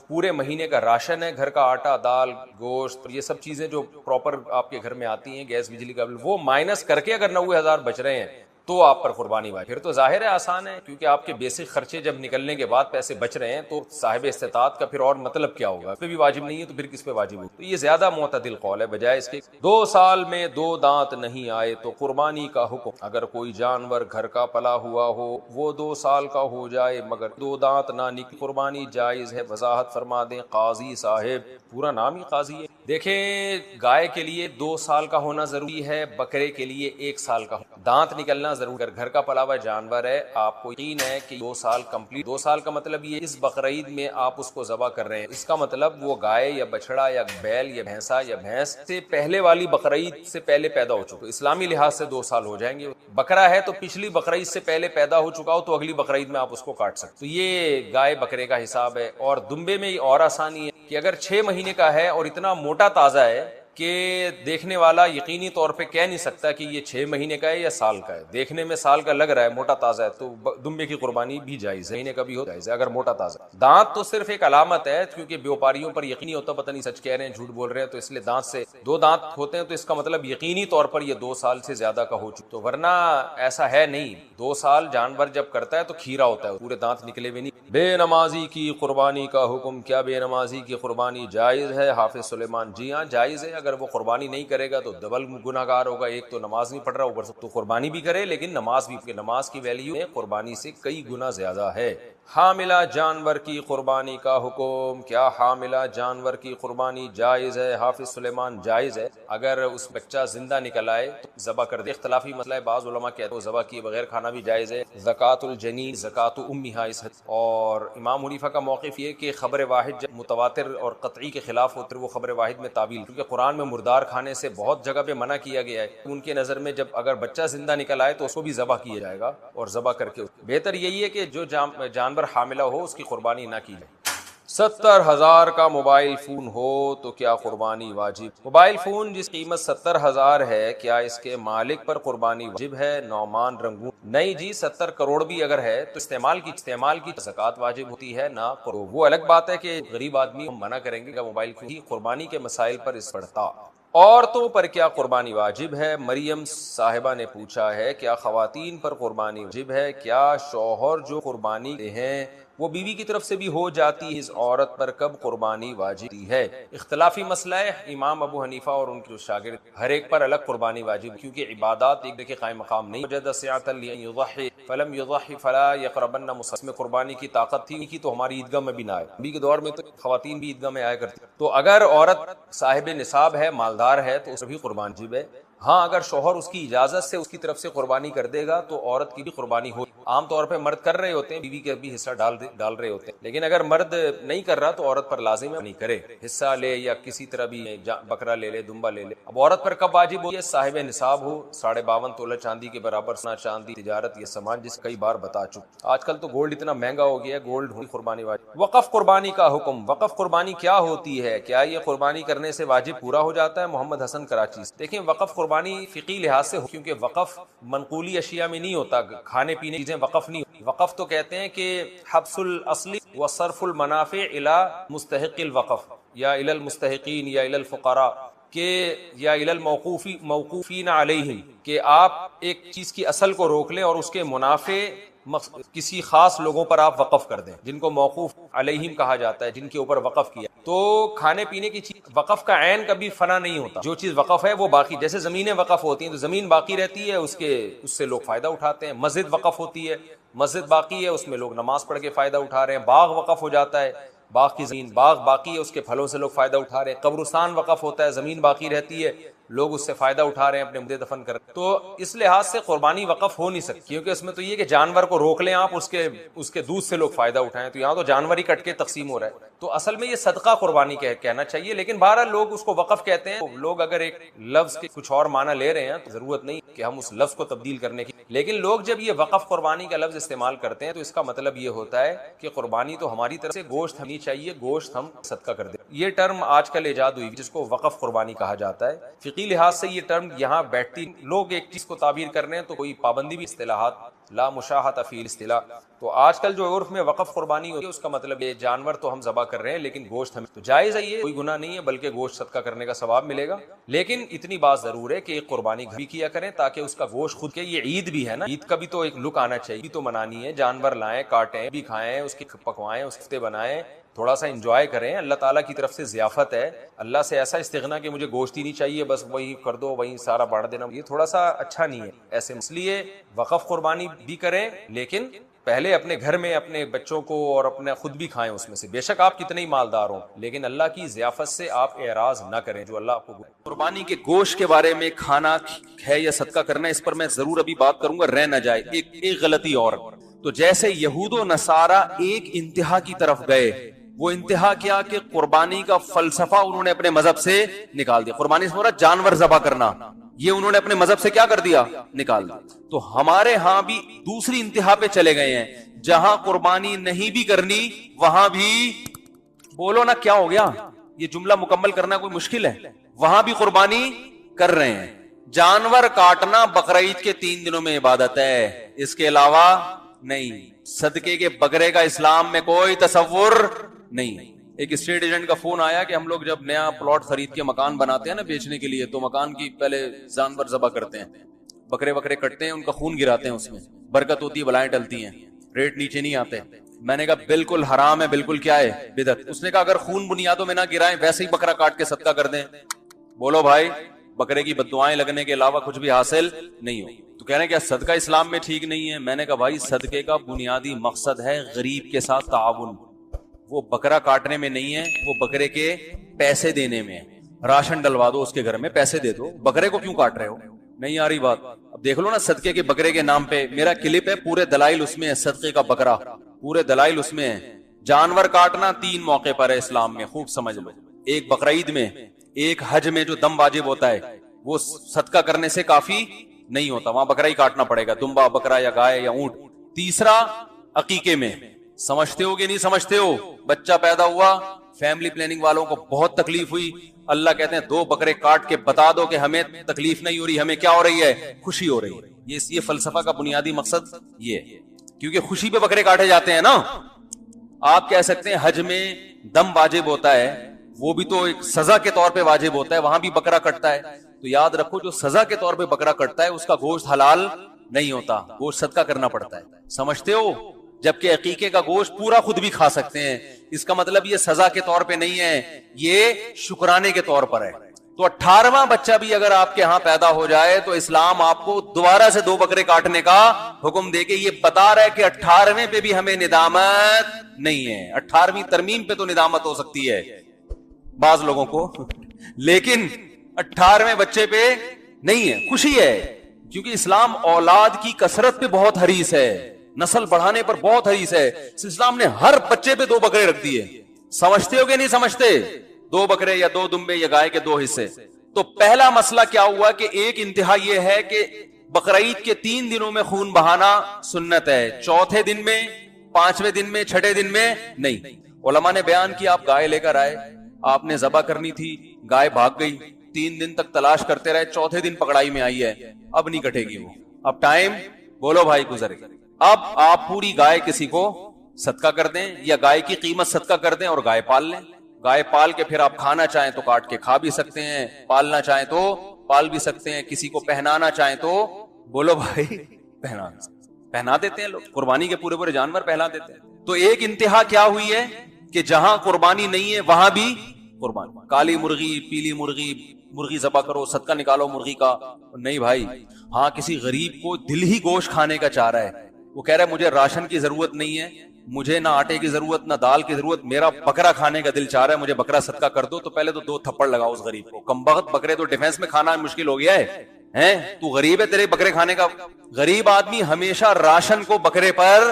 پورے مہینے کا راشن ہے، گھر کا آٹا، دال، گوشت، یہ سب چیزیں جو پراپر آپ کے گھر میں آتی ہیں، گیس بجلی کا بل، وہ مائنس کر کے اگر 90,000 بچ رہے ہیں تو آپ پر قربانی واجب. پھر تو ظاہر ہے آسان ہے، کیونکہ آپ کے بیسک خرچے جب نکلنے کے بعد پیسے بچ رہے ہیں تو صاحب استطاعت کا پھر اور مطلب کیا ہوگا؟ اس پہ بھی واجب نہیں ہے تو پھر کس پہ واجب ہوگا؟ تو یہ زیادہ معتدل قول ہے، بجائے اس کے 2 سال میں 2 دانت نہیں آئے تو قربانی کا حکم. اگر کوئی جانور گھر کا پلا ہوا ہو، وہ 2 سال کا ہو جائے مگر 2 دانت نہ نکلے، قربانی جائز ہے. وضاحت فرما دیں قاضی صاحب. پورا نام ہی قاضی ہے. دیکھیں، گائے کے لیے 2 سال کا ہونا ضروری ہے، بکرے کے لیے 1 سال کا. دانت نکلنا ضروری. اگر گھر کا پلا ہوا جانور ہے، آپ کو یقین ہے کہ 2 سال کمپلیٹ، 2 سال کا مطلب یہ اس بقرعید میں آپ اس کو ذبح کر رہے ہیں، اس کا مطلب وہ گائے یا بچڑا یا بیل یا بھینسا یا بھینس سے پہلے والی بقرعید سے پہلے پیدا ہو چکا. تو اسلامی لحاظ سے 2 سال ہو جائیں گے. بکرا ہے تو پچھلی بقرعید سے پہلے پیدا ہو چکا ہو تو اگلی بقرعید میں آپ اس کو کاٹ سکتے. تو یہ گائے بکرے کا حساب ہے. اور دمبے میں اور آسانی ہے کہ اگر 6 مہینے کا ہے اور اتنا موٹا تازہ ہے کہ دیکھنے والا یقینی طور پہ کہہ نہیں سکتا کہ یہ 6 مہینے کا ہے یا سال کا ہے. دیکھنے میں سال کا لگ رہا ہے، موٹا تازہ ہے، تو دمبے کی قربانی بھی جائز ہے، مہینے کا بھی ہو جائز ہے اگر موٹا تازہ. دانت تو صرف ایک علامت ہے، کیونکہ بیوپاریوں پر یقینی ہوتا پتہ نہیں سچ کہہ رہے ہیں جھوٹ بول رہے ہیں، تو اس لیے دانت سے 2 دانت ہوتے ہیں تو اس کا مطلب یقینی طور پر یہ 2 سال سے زیادہ کا ہو چکا. تو ورنہ ایسا ہے نہیں، 2 سال جانور جب کرتا ہے تو کھیرا ہوتا ہے، پورے دانت نکلے ہوئے نہیں. بے نمازی کی قربانی کا حکم. کیا بے نمازی کی قربانی جائز ہے حافظ سلیمان؟ جی ہاں جائز ہے. اگر وہ قربانی نہیں کرے گا تو ڈبل گناہ گار ہوگا. ایک تو نماز نہیں پڑھ رہا، اوپر سے تو قربانی بھی کرے لیکن نماز بھی، نماز کی ویلیو قربانی سے کئی گنا زیادہ ہے. حاملہ جانور کی قربانی کا حکم. کیا حاملہ جانور کی قربانی جائز ہے حافظ سلیمان؟ جائز ہے. اگر اس بچہ زندہ نکل آئے تو ذبح کر دے. اختلافی مسئلہ ہے، بعض علماء کہتے ہیں ذبح کیے بغیر کھانا بھی جائز ہے. زکوٰۃ الجنین زکوٰۃ امہا اس حد. اور امام حنیفہ کا موقف یہ کہ خبر واحد جب متواتر اور قطعی کے خلاف ہوتے وہ خبر واحد میں تعویل، کیونکہ قرآن میں مردار کھانے سے بہت جگہ پہ منع کیا گیا ہے. ان کے نظر میں جب اگر بچہ زندہ نکل آئے تو اس کو بھی ذبح کیا جائے گا، اور ذبح کر کے بہتر یہی ہے کہ جو جانور حاملہ ہو اس کی قربانی نہ کی جائے. 70,000 کا موبائل فون ہو تو کیا قربانی واجب؟ موبائل فون جس قیمت 70,000 ہے، کیا اس کے مالک پر قربانی واجب ہے؟ نعمان رنگون. نہیں جی، 70 کروڑ بھی اگر ہے تو استعمال کی زکوٰۃ واجب ہوتی ہے نہ قربانی. وہ الگ بات ہے کہ غریب آدمی ہم منع کریں گے کہ موبائل فون ہی قربانی کے مسائل پر اس پڑتا. عورتوں پر کیا قربانی واجب ہے؟ مریم صاحبہ نے پوچھا ہے کیا خواتین پر قربانی واجب ہے؟ کیا شوہر جو قربانی دے ہیں وہ بیوی کی طرف سے بھی ہو جاتی ہے؟ اس عورت پر کب قربانی واجب ہے؟ اختلافی مسئلہ ہے. امام ابو حنیفہ اور ان کے شاگرد ہر ایک پر الگ قربانی واجب، کیونکہ عبادات ایک کے قائم مقام نہیں. وجد سعۃ لیضحی فلم یضحی فلا یقربن مصلی. میں قربانی کی طاقت تھی تو ہماری عیدگاہ میں بھی نہ آئے. ابھی کے دور میں تو خواتین بھی عیدگاہ میں آیا کرتی. تو اگر عورت صاحب نصاب ہے، مالدار ہے، تو اس بھی قربان واجب ہے. ہاں اگر شوہر اس کی اجازت سے اس کی طرف سے قربانی کر دے گا تو عورت کی بھی قربانی ہو. عام طور پہ مرد کر رہے ہوتے ہیں، بیوی کے بھی حصہ ڈال رہے ہوتے ہیں، لیکن اگر مرد نہیں کر رہا تو عورت پر لازم ہے نہیں کرے، حصہ لے یا کسی طرح بھی بکرا لے لے، دمبا لے لے. اب عورت پر کب واجب ہو؟ یہ صاحب نصاب ہو، 52.5 تولہ چاندی کے برابر سونا چاندی تجارت یہ سامان جس کئی بار بتا چکا. آج کل تو گولڈ اتنا مہنگا ہو گیا ہے، گولڈ قربانی واجب. وقف قربانی کا حکم. وقف قربانی کیا ہوتی ہے؟ کیا یہ قربانی کرنے سے واجب پورا ہو جاتا ہے؟ محمد حسن کراچی سے. دیکھیں وقف قربانی فقہی لحاظ سے ہو، کیونکہ وقف منقولی اشیاء میں نہیں ہوتا، کھانے پینے کی چیزیں وقف نہیں. وقف تو کہتے ہیں کہ حبس الاصل وصرف المنافع الى مستحق الوقف یا الى المستحقین یا الى الفقراء کہ یا الى الموقوفین علیہم، کہ آپ ایک چیز کی اصل کو روک لیں اور اس کے منافع کسی خاص لوگوں پر آپ وقف کر دیں، جن کو موقوف علیہم کہا جاتا ہے، جن کے اوپر وقف کیا. تو کھانے پینے کی چیز وقف کا عین کبھی فنا نہیں ہوتا. جو چیز وقف ہے وہ باقی، جیسے زمینیں وقف ہوتی ہیں تو زمین باقی رہتی ہے، اس سے لوگ فائدہ اٹھاتے ہیں. مسجد وقف ہوتی ہے، مسجد باقی ہے، اس میں لوگ نماز پڑھ کے فائدہ اٹھا رہے ہیں. باغ وقف ہو جاتا ہے، باغ کی زمین باغ باقی ہے، اس کے پھلوں سے لوگ فائدہ اٹھا رہے ہیں. قبرستان وقف ہوتا ہے، زمین باقی رہتی ہے، لوگ اس سے فائدہ اٹھا رہے ہیں، اپنے مردے دفن کر رہے ہیں. تو اس لحاظ سے قربانی وقف ہو نہیں سکتی، کیونکہ اس میں تو یہ کہ جانور کو روک لیں آپ، اس کے دودھ سے لوگ فائدہ اٹھائیں. تو یہاں تو جانور ہی کٹ کے تقسیم ہو رہا ہے. تو اصل میں یہ صدقہ قربانی کہنا چاہیے، لیکن بہرحال لوگ اس کو وقف کہتے ہیں. لوگ اگر ایک لفظ کے کچھ اور معنی لے رہے ہیں تو ضرورت نہیں کہ ہم اس لفظ کو تبدیل کرنے کی. لیکن لوگ جب یہ وقف قربانی کا لفظ استعمال کرتے ہیں تو اس کا مطلب یہ ہوتا ہے کہ قربانی تو ہماری طرف سے گوشت ہمیں چاہیے، گوشت ہم صدقہ کر دیں. یہ ٹرم آج کل ایجاد ہوئی جس کو وقف قربانی کہا جاتا ہے. فقی لحاظ سے یہ ٹرم یہاں بیٹھتی، لوگ ایک چیز کو تعبیر کر رہے ہیں تو کوئی پابندی بھی، اصطلاحات لا مشاہۃ فی الاصطلاح. تو آج کل جو عرف میں وقف قربانی ہوتی ہے اس کا مطلب یہ جانور تو ہم ذبح کر رہے ہیں لیکن گوشت ہمیں، تو جائز ہے، یہ کوئی گناہ نہیں ہے، بلکہ گوشت صدقہ کرنے کا ثواب ملے گا. لیکن اتنی بات ضرور ہے کہ ایک قربانی بھی کیا کریں تاکہ اس کا گوشت خود کے، یہ عید بھی ہے نا، عید کا بھی تو ایک لک آنا چاہیے، بھی تو منانی ہے. جانور لائیں، کاٹیں بھی، کھائیں، اس کی پکوائیں، اس ہفتے بنائیں، تھوڑا سا انجوائے کریں. اللہ تعالیٰ کی طرف سے ضیافت ہے. اللہ سے ایسا استغنا کہ مجھے گوشت ہی نہیں چاہیے، بس وہی کر دو، وہی سارا بانٹ دینا، یہ تھوڑا سا اچھا نہیں ہے ایسے. اس لیے وقف قربانی بھی کریں لیکن پہلے اپنے گھر میں اپنے بچوں کو اور اپنے خود بھی کھائیں اس میں سے. بے شک آپ کتنے ہی مالدار ہوں لیکن اللہ کی ضیافت سے آپ اعراض نہ کریں جو اللہ آپ کو. قربانی کے گوشت کے بارے میں کھانا ہے یا صدقہ کرنا، اس پر میں ضرور ابھی بات کروں گا، رہ نہ جائے. ایک غلطی اور، تو جیسے یہود و نصارہ ایک انتہا کی طرف گئے، وہ انتہا کیا کہ قربانی کا فلسفہ انہوں نے اپنے مذہب سے نکال دیا. قربانی سے مراد جانور ذبح کرنا، یہ انہوں نے اپنے مذہب سے کیا کر دیا؟ نکال دیا. تو ہمارے ہاں بھی دوسری انتہا پہ چلے گئے ہیں، جہاں قربانی نہیں بھی کرنی وہاں بھی، بولو نا کیا ہو گیا، یہ جملہ مکمل کرنا کوئی مشکل ہے، وہاں بھی قربانی کر رہے ہیں. جانور کاٹنا بقرعید کے 3 دنوں میں عبادت ہے, اس کے علاوہ نہیں. صدقے کے بکرے کا اسلام میں کوئی تصور نہیں. ایک اسٹیٹ ایجنٹ کا فون آیا کہ ہم لوگ جب نیا پلاٹ خرید کے مکان بناتے ہیں نا بیچنے کے لیے, تو مکان کی پہلے جانور ذبح کرتے ہیں, بکرے بکرے کٹتے ہیں, ان کا خون گراتے ہیں, اس میں برکت ہوتی ہے, بلائیں ٹلتی ہیں, ریٹ نیچے نہیں آتے. میں نے کہا بالکل حرام ہے, بالکل کیا ہے, بدعت. اس نے کہا اگر خون بنیادوں میں نہ گرائیں ویسے ہی بکرا کاٹ کے صدقہ کر دیں. بولو بھائی, بکرے کی بددعائیں لگنے کے علاوہ کچھ بھی حاصل نہیں ہو. تو کہہ رہے ہیں کیا صدقہ اسلام میں ٹھیک نہیں ہے؟ میں نے کہا بھائی صدقے کا بنیادی مقصد ہے غریب کے ساتھ تعاون. وہ بکرا کاٹنے میں نہیں ہے, وہ بکرے کے پیسے دینے میں ہے. راشن ڈلوا دو اس کے گھر میں, پیسے دے دو, بکرے کو کیوں کاٹ رہے ہو؟ نہیں آ رہی بات؟ اب دیکھ لو نا صدقے کے بکرے کے نام پہ میرا کلپ ہے, پورے دلائل اس میں ہے. صدقے کا بکرا پورے دلائل اس میں ہے. جانور کاٹنا 3 موقع پر ہے اسلام میں, خوب سمجھ لو. ایک بقرعید میں, ایک حج میں جو دم واجب ہوتا ہے وہ صدقہ کرنے سے کافی نہیں ہوتا, وہاں بکرا ہی کاٹنا پڑے گا, دمبا بکرا یا گائے یا اونٹ. تیسرا عقیقے میں, سمجھتے ہو کہ نہیں سمجھتے ہو؟ بچہ پیدا ہوا, فیملی پلاننگ والوں کو بہت تکلیف ہوئی, اللہ کہتے ہیں 2 بکرے کاٹ کے بتا دو کہ ہمیں تکلیف نہیں ہو رہی, ہمیں کیا ہو رہی ہے, خوشی ہو رہی ہے. یہ فلسفہ کا بنیادی مقصد یہ ہے, کیونکہ خوشی پہ بکرے کاٹے جاتے ہیں نا. آپ کہہ سکتے ہیں حج میں دم واجب ہوتا ہے, وہ بھی تو ایک سزا کے طور پہ واجب ہوتا ہے, وہاں بھی بکرا کٹتا ہے. تو یاد رکھو جو سزا کے طور پہ بکرا کٹتا ہے اس کا گوشت حلال نہیں ہوتا, گوشت صدقہ کرنا پڑتا ہے. سمجھتے ہو؟ جبکہ عقیقے کا گوشت پورا خود بھی کھا سکتے ہیں. اس کا مطلب یہ سزا کے طور پہ نہیں ہے, یہ شکرانے کے طور پر ہے. تو 18واں بچہ بھی اگر آپ کے ہاں پیدا ہو جائے تو اسلام آپ کو دوبارہ سے 2 بکرے کاٹنے کا حکم دے کے یہ بتا رہا ہے کہ 18ویں پہ بھی ہمیں ندامت نہیں ہے. 18ویں ترمیم پہ تو ندامت ہو سکتی ہے بعض لوگوں کو, لیکن 18ویں بچے پہ نہیں ہے, خوشی ہے. کیونکہ اسلام اولاد کی کثرت پہ بہت حریص ہے, نسل بڑھانے پر بہت حریص ہے. اسلام نے ہر بچے پہ 2 بکرے رکھ دیے. سمجھتے ہو کہ نہیں سمجھتے؟ 2 بکرے یا 2 دمبے یا گائے کے 2 حصے. تو پہلا مسئلہ کیا ہوا کہ ایک انتہا یہ ہے کہ بقرعید کے 3 دنوں میں خون بہانا سنت ہے, 4تھے دن میں, 5ویں دن میں, 6ٹھے دن میں نہیں. علماء نے بیان کیا آپ گائے لے کر آئے, آپ نے ذبح کرنی تھی, گائے بھاگ گئی, 3 دن تک تلاش کرتے رہے, 4تھے دن پکڑائی میں آئی ہے, اب نہیں کٹے گی وہ, اب ٹائم بولو بھائی گزر گیا. اب آپ پوری گائے کسی کو صدقہ کر دیں یا گائے کی قیمت صدقہ کر دیں اور گائے پال لیں. گائے پال کے پھر آپ کھانا چاہیں تو کاٹ کے کھا بھی سکتے ہیں, پالنا چاہیں تو پال بھی سکتے ہیں, کسی کو پہنانا چاہیں تو بولو بھائی پہنا دیتے ہیں لوگ, قربانی کے پورے پورے جانور پہنا دیتے ہیں. تو ایک انتہا کیا ہوئی ہے کہ جہاں قربانی نہیں ہے وہاں بھی قربانی. کالی مرغی, پیلی مرغی, مرغی ذبح کرو, صدقہ نکالو مرغی کا, نہیں بھائی. ہاں کسی غریب کو دل ہی گوشت کھانے کا چاہ رہا ہے, وہ کہہ رہا ہے مجھے راشن کی ضرورت نہیں ہے, مجھے نہ آٹے کی ضرورت نہ دال کی ضرورت, میرا بکرا کھانے کا دل چاہ رہا ہے, مجھے بکرا صدقہ کر دو, تو پہلے تو 2 تھپڑ لگاؤ اس غریب کو. کمبخت بکرے تو ڈیفینس میں کھانا مشکل ہو گیا ہے, تو غریب ہے, تیرے بکرے کھانے کا. غریب آدمی ہمیشہ راشن کو بکرے پر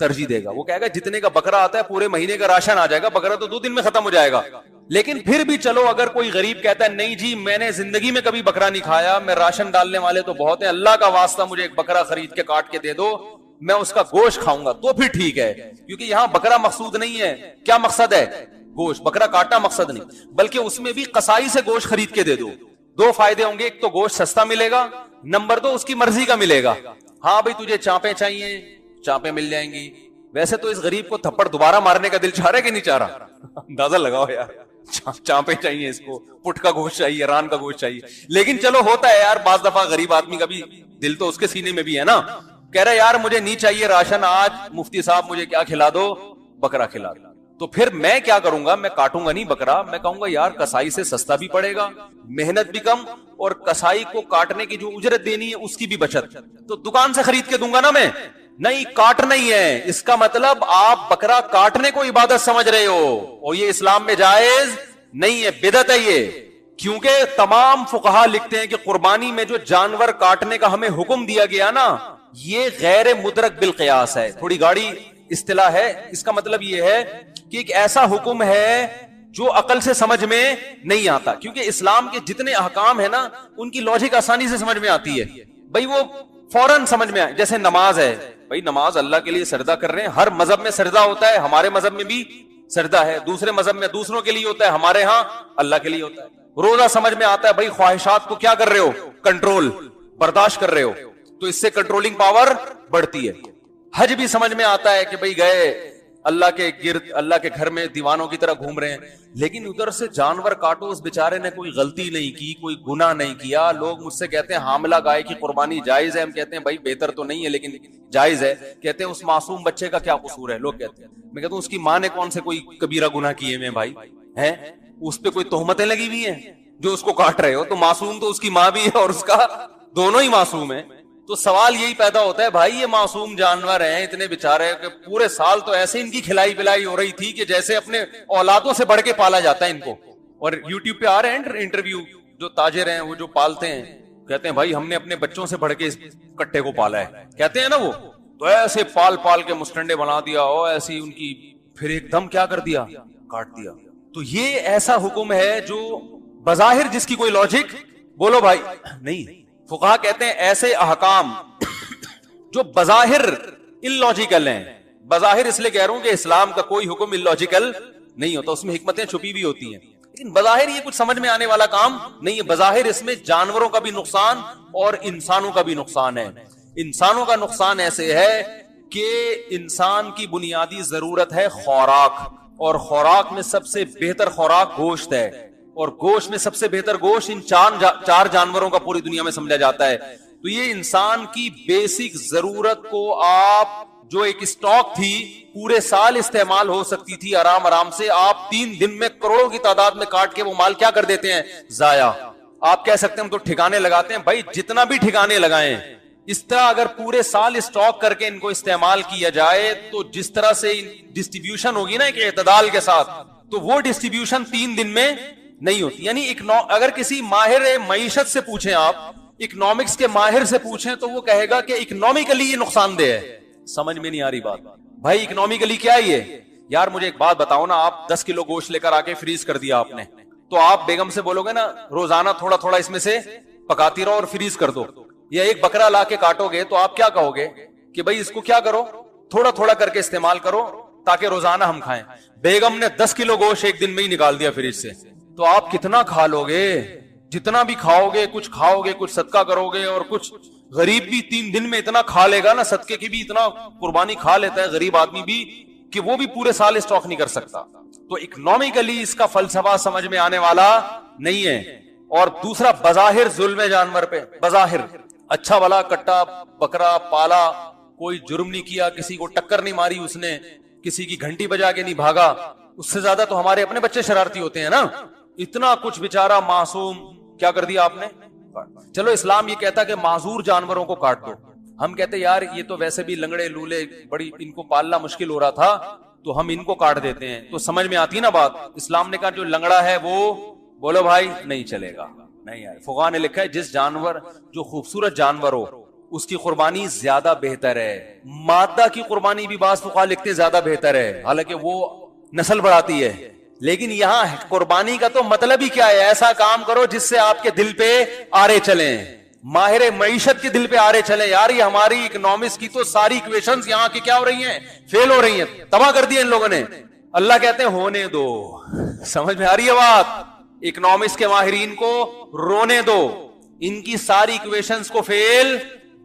ترجیح دے گا. وہ کہے گا جتنے کا بکرا آتا ہے پورے مہینے کا راشن آ جائے گا, بکرا تو 2 دن میں ختم ہو جائے گا. لیکن پھر بھی چلو اگر کوئی غریب کہتا ہے نہیں جی میں نے زندگی میں کبھی بکرا نہیں کھایا, میں راشن ڈالنے والے تو بہت ہیں, اللہ کا واسطہ مجھے ایک بکرا خرید کے کاٹ کے دے دو, میں اس کا گوشت کھاؤں گا, تو پھر ٹھیک ہے. کیونکہ یہاں بکرا مقصود نہیں ہے, کیا مقصد ہے؟ گوشت. بکرا کاٹنا مقصد نہیں, بلکہ اس میں بھی قصائی سے گوشت خرید کے دے دو. 2 فائدے ہوں گے, ایک تو گوشت سستا ملے گا, نمبر 2 اس کی مرضی کا ملے گا. ہاں بھائی تجھے چانپیں چاہیے, چانپیں مل جائیں گی. ویسے تو اس غریب کو تھپڑ دوبارہ مارنے کا دل چاہ رہا ہے کہ نہیں چاہ رہا؟ اندازہ لگاؤ یار, چانپیں چاہیے اس کو, پٹ کا گوشت چاہیے, ران کا گوشت چاہیے. لیکن چلو ہوتا ہے یار, بعض دفعہ غریب آدمی کا بھی دل تو اس کے سینے میں بھی ہے نا, کہہ رہا ہے یار مجھے نہیں چاہیے راشن, آج مفتی صاحب مجھے کیا کھلا دو, بکرا کھلا دو. تو پھر میں کیا کروں گا, میں کاٹوں گا نہیں بکرا, میں کہوں گا یار کسائی سے سستا بھی پڑے گا, محنت بھی کم, اور کسائی کو کاٹنے کی جو اجرت دینی ہے اس کی بھی بچت, تو دکان سے خرید کے دوں گا نا میں. نہیں کاٹنا ہی ہے, اس کا مطلب آپ بکرا کاٹنے کو عبادت سمجھ رہے ہو, اور یہ اسلام میں جائز نہیں ہے, بدعت ہے یہ. کیونکہ تمام فقہا لکھتے ہیں کہ قربانی میں جو جانور کاٹنے کا ہمیں حکم دیا گیا نا, یہ غیر مدرک بالقیاس ہے. تھوڑی گاڑی اصطلاح ہے, اس کا مطلب یہ ہے کہ ایک ایسا حکم ہے جو عقل سے سمجھ میں نہیں آتا. کیونکہ اسلام کے جتنے احکام ہیں نا ان کی لاجک آسانی سے سمجھ میں آتی ہے بھائی, وہ فوراً سمجھ میں آئے. جیسے نماز ہے بھائی, نماز اللہ کے لیے سجدہ کر رہے ہیں, ہر مذہب میں سجدہ ہوتا ہے, ہمارے مذہب میں بھی سجدہ ہے, دوسرے مذہب میں دوسروں کے لیے ہوتا ہے, ہمارے ہاں اللہ کے لیے ہوتا ہے. روزہ سمجھ میں آتا ہے بھائی خواہشات کو کیا کر رہے ہو, کنٹرول, برداشت کر رہے ہو, تو اس سے کنٹرولنگ پاور بڑھتی ہے. حج بھی سمجھ میں آتا ہے کہ بھائی گئے اللہ کے گرد, اللہ کے گھر میں دیوانوں کی طرح گھوم رہے ہیں, لیکن ادھر سے جانور کاٹو, اس بیچارے نے کوئی غلطی نہیں کی, کوئی گناہ نہیں کیا. لوگ مجھ سے کہتے ہیں حاملہ گائے کی قربانی جائز ہے, ہم کہتے ہیں بھائی بہتر تو نہیں ہے لیکن جائز ہے. کہتے ہیں اس معصوم بچے کا کیا قصور ہے, لوگ کہتے ہیں. میں کہتا ہوں اس کی ماں نے کون سے کوئی کبیرہ گناہ کیے میں بھائی ہیں, اس پہ کوئی تہمتیں لگی ہوئی ہیں جو اس کو کاٹ رہے ہو, تو معصوم تو اس کی ماں بھی ہے اور اس کا, دونوں ہی معصوم ہیں. تو سوال یہی پیدا ہوتا ہے بھائی یہ معصوم جانور ہیں اتنے بیچارے کہ پورے سال تو ایسے ان کی کھلائی پلائی ہو رہی تھی کہ جیسے اپنے اولادوں سے بڑھ کے پالا جاتا ہے ان کو. اور یوٹیوب پہ آ رہے ہیں انٹرویو, جو تاجر ہیں وہ جو پالتے ہیں کہتے ہیں بھائی ہم نے اپنے بچوں سے بڑھ کے اس کٹے کو پالا ہے, کہتے ہیں نا وہ, تو ایسے پال پال کے مسٹنڈے بنا دیا ہو ایسی ان کی, پھر ایک دم کیا کر دیا, کاٹ دیا. تو یہ ایسا حکم ہے جو بظاہر جس کی کوئی لاجک بولو بھائی نہیں. فقہا کہتے ہیں ایسے احکام جو بظاہر اللاجیکل ہیں, بظاہر اس لیے کہہ رہا ہوں کہ اسلام کا کوئی حکم اللاجیکل نہیں ہوتا, اس میں حکمتیں چھپی بھی ہوتی ہیں, لیکن بظاہر یہ کچھ سمجھ میں آنے والا کام نہیں ہے. بظاہر اس میں جانوروں کا بھی نقصان اور انسانوں کا بھی نقصان ہے. انسانوں کا نقصان ایسے ہے کہ انسان کی بنیادی ضرورت ہے خوراک, اور خوراک میں سب سے بہتر خوراک گوشت ہے, اور گوشت میں سب سے بہتر گوشت ان چار جانوروں کا پوری دنیا میں سمجھا جاتا ہے. تو یہ انسان کی بیسک ضرورت کو آپ جو ایک اسٹاک تھی پورے سال استعمال ہو سکتی تھی آرام آرام سے, آپ 3 دن میں کروڑوں کی تعداد میں کاٹ کے وہ مال کیا کر دیتے ہیں, ضائع. آپ کہہ سکتے ہیں ہم تو ٹھکانے لگاتے ہیں, بھائی جتنا بھی ٹھکانے لگائیں اس طرح اگر پورے سال اسٹاک کر کے ان کو استعمال کیا جائے تو جس طرح سے ڈسٹریبیوشن ہوگی نا ایک اعتدال کے ساتھ, تو وہ ڈسٹریبیوشن 3 دن میں نہیں ہوتی. یعنی اگر کسی ماہر معیشت سے پوچھیں, آپ اکنامکس کے ماہر سے پوچھیں تو وہ کہے گا کہ اکنامکلی یہ نقصان دہ ہے. سمجھ میں نہیں آ رہی بات بھائی, اکنامکلی کیا ہے یہ یار, مجھے ایک بات بتاؤ نا, آپ 10 کلو گوشت لے کر آ کے فریز کر دیا آپ نے, تو آپ بیگم سے بولو گے نا روزانہ تھوڑا تھوڑا اس میں سے پکاتی رہو اور فریز کر دو, یا ایک بکرا لا کے کاٹو گے تو آپ کیا کہو گے کہ بھائی اس کو کیا کرو, تھوڑا تھوڑا کر کے استعمال کرو تاکہ روزانہ ہم کھائیں. بیگم نے 10 کلو گوشت ایک دن میں ہی نکال دیا فریج سے, تو آپ کتنا کھا لو گے, جتنا بھی کھاؤ گے, کچھ کھاؤ گے, کچھ صدقہ کرو گے, اور کچھ غریب بھی 3 دن میں اتنا کھا لے گا نا, صدقے کی بھی اتنا قربانی کھا لیتا ہے غریب آدمی بھی, کہ وہ بھی پورے سال اسٹاک نہیں کر سکتا. تو اکنامکلی اس کا فلسفہ سمجھ میں آنے والا نہیں ہے. اور دوسرا بظاہر ظلم جانور پہ, بظاہر اچھا والا کٹا بکرا پالا, کوئی جرم نہیں کیا, کسی کو ٹکر نہیں ماری اس نے, کسی کی گھنٹی بجا کے نہیں بھاگا, اس سے زیادہ تو ہمارے اپنے بچے شرارتی ہوتے ہیں نا. اتنا کچھ بیچارہ معصوم کیا کر دیا آپ نے. چلو اسلام یہ کہتا کہ معذور جانوروں کو کاٹ دو, ہم کہتے یار یہ تو ویسے بھی لنگڑے لولے بڑی, ان کو پالنا مشکل ہو رہا تھا تو ہم ان کو کاٹ دیتے ہیں, تو سمجھ میں آتی نا بات. اسلام نے کہا جو لنگڑا ہے وہ بولو بھائی نہیں چلے گا, نہیں یار. فقہا نے لکھا ہے جس جانور جو خوبصورت جانور ہو اس کی قربانی زیادہ بہتر ہے. مادہ کی قربانی بھی بعض فقہا لکھتے زیادہ بہتر ہے, حالانکہ وہ نسل بڑھاتی ہے. لیکن یہاں قربانی کا تو مطلب ہی کیا ہے, ایسا کام کرو جس سے آپ کے دل پہ آرے چلیں, ماہر معیشت کے دل پہ آرے چلیں. یار یہ ہماری اکنامکس کی تو ساری ایکویشنز یہاں کی کیا ہو رہی ہیں, فیل ہو رہی ہیں, تباہ کر دیا ان لوگوں نے. اللہ کہتے ہیں ہونے دو. سمجھ میں آ رہی ہے بات, اکنامکس کے ماہرین کو رونے دو, ان کی ساری ایکویشنز کو فیل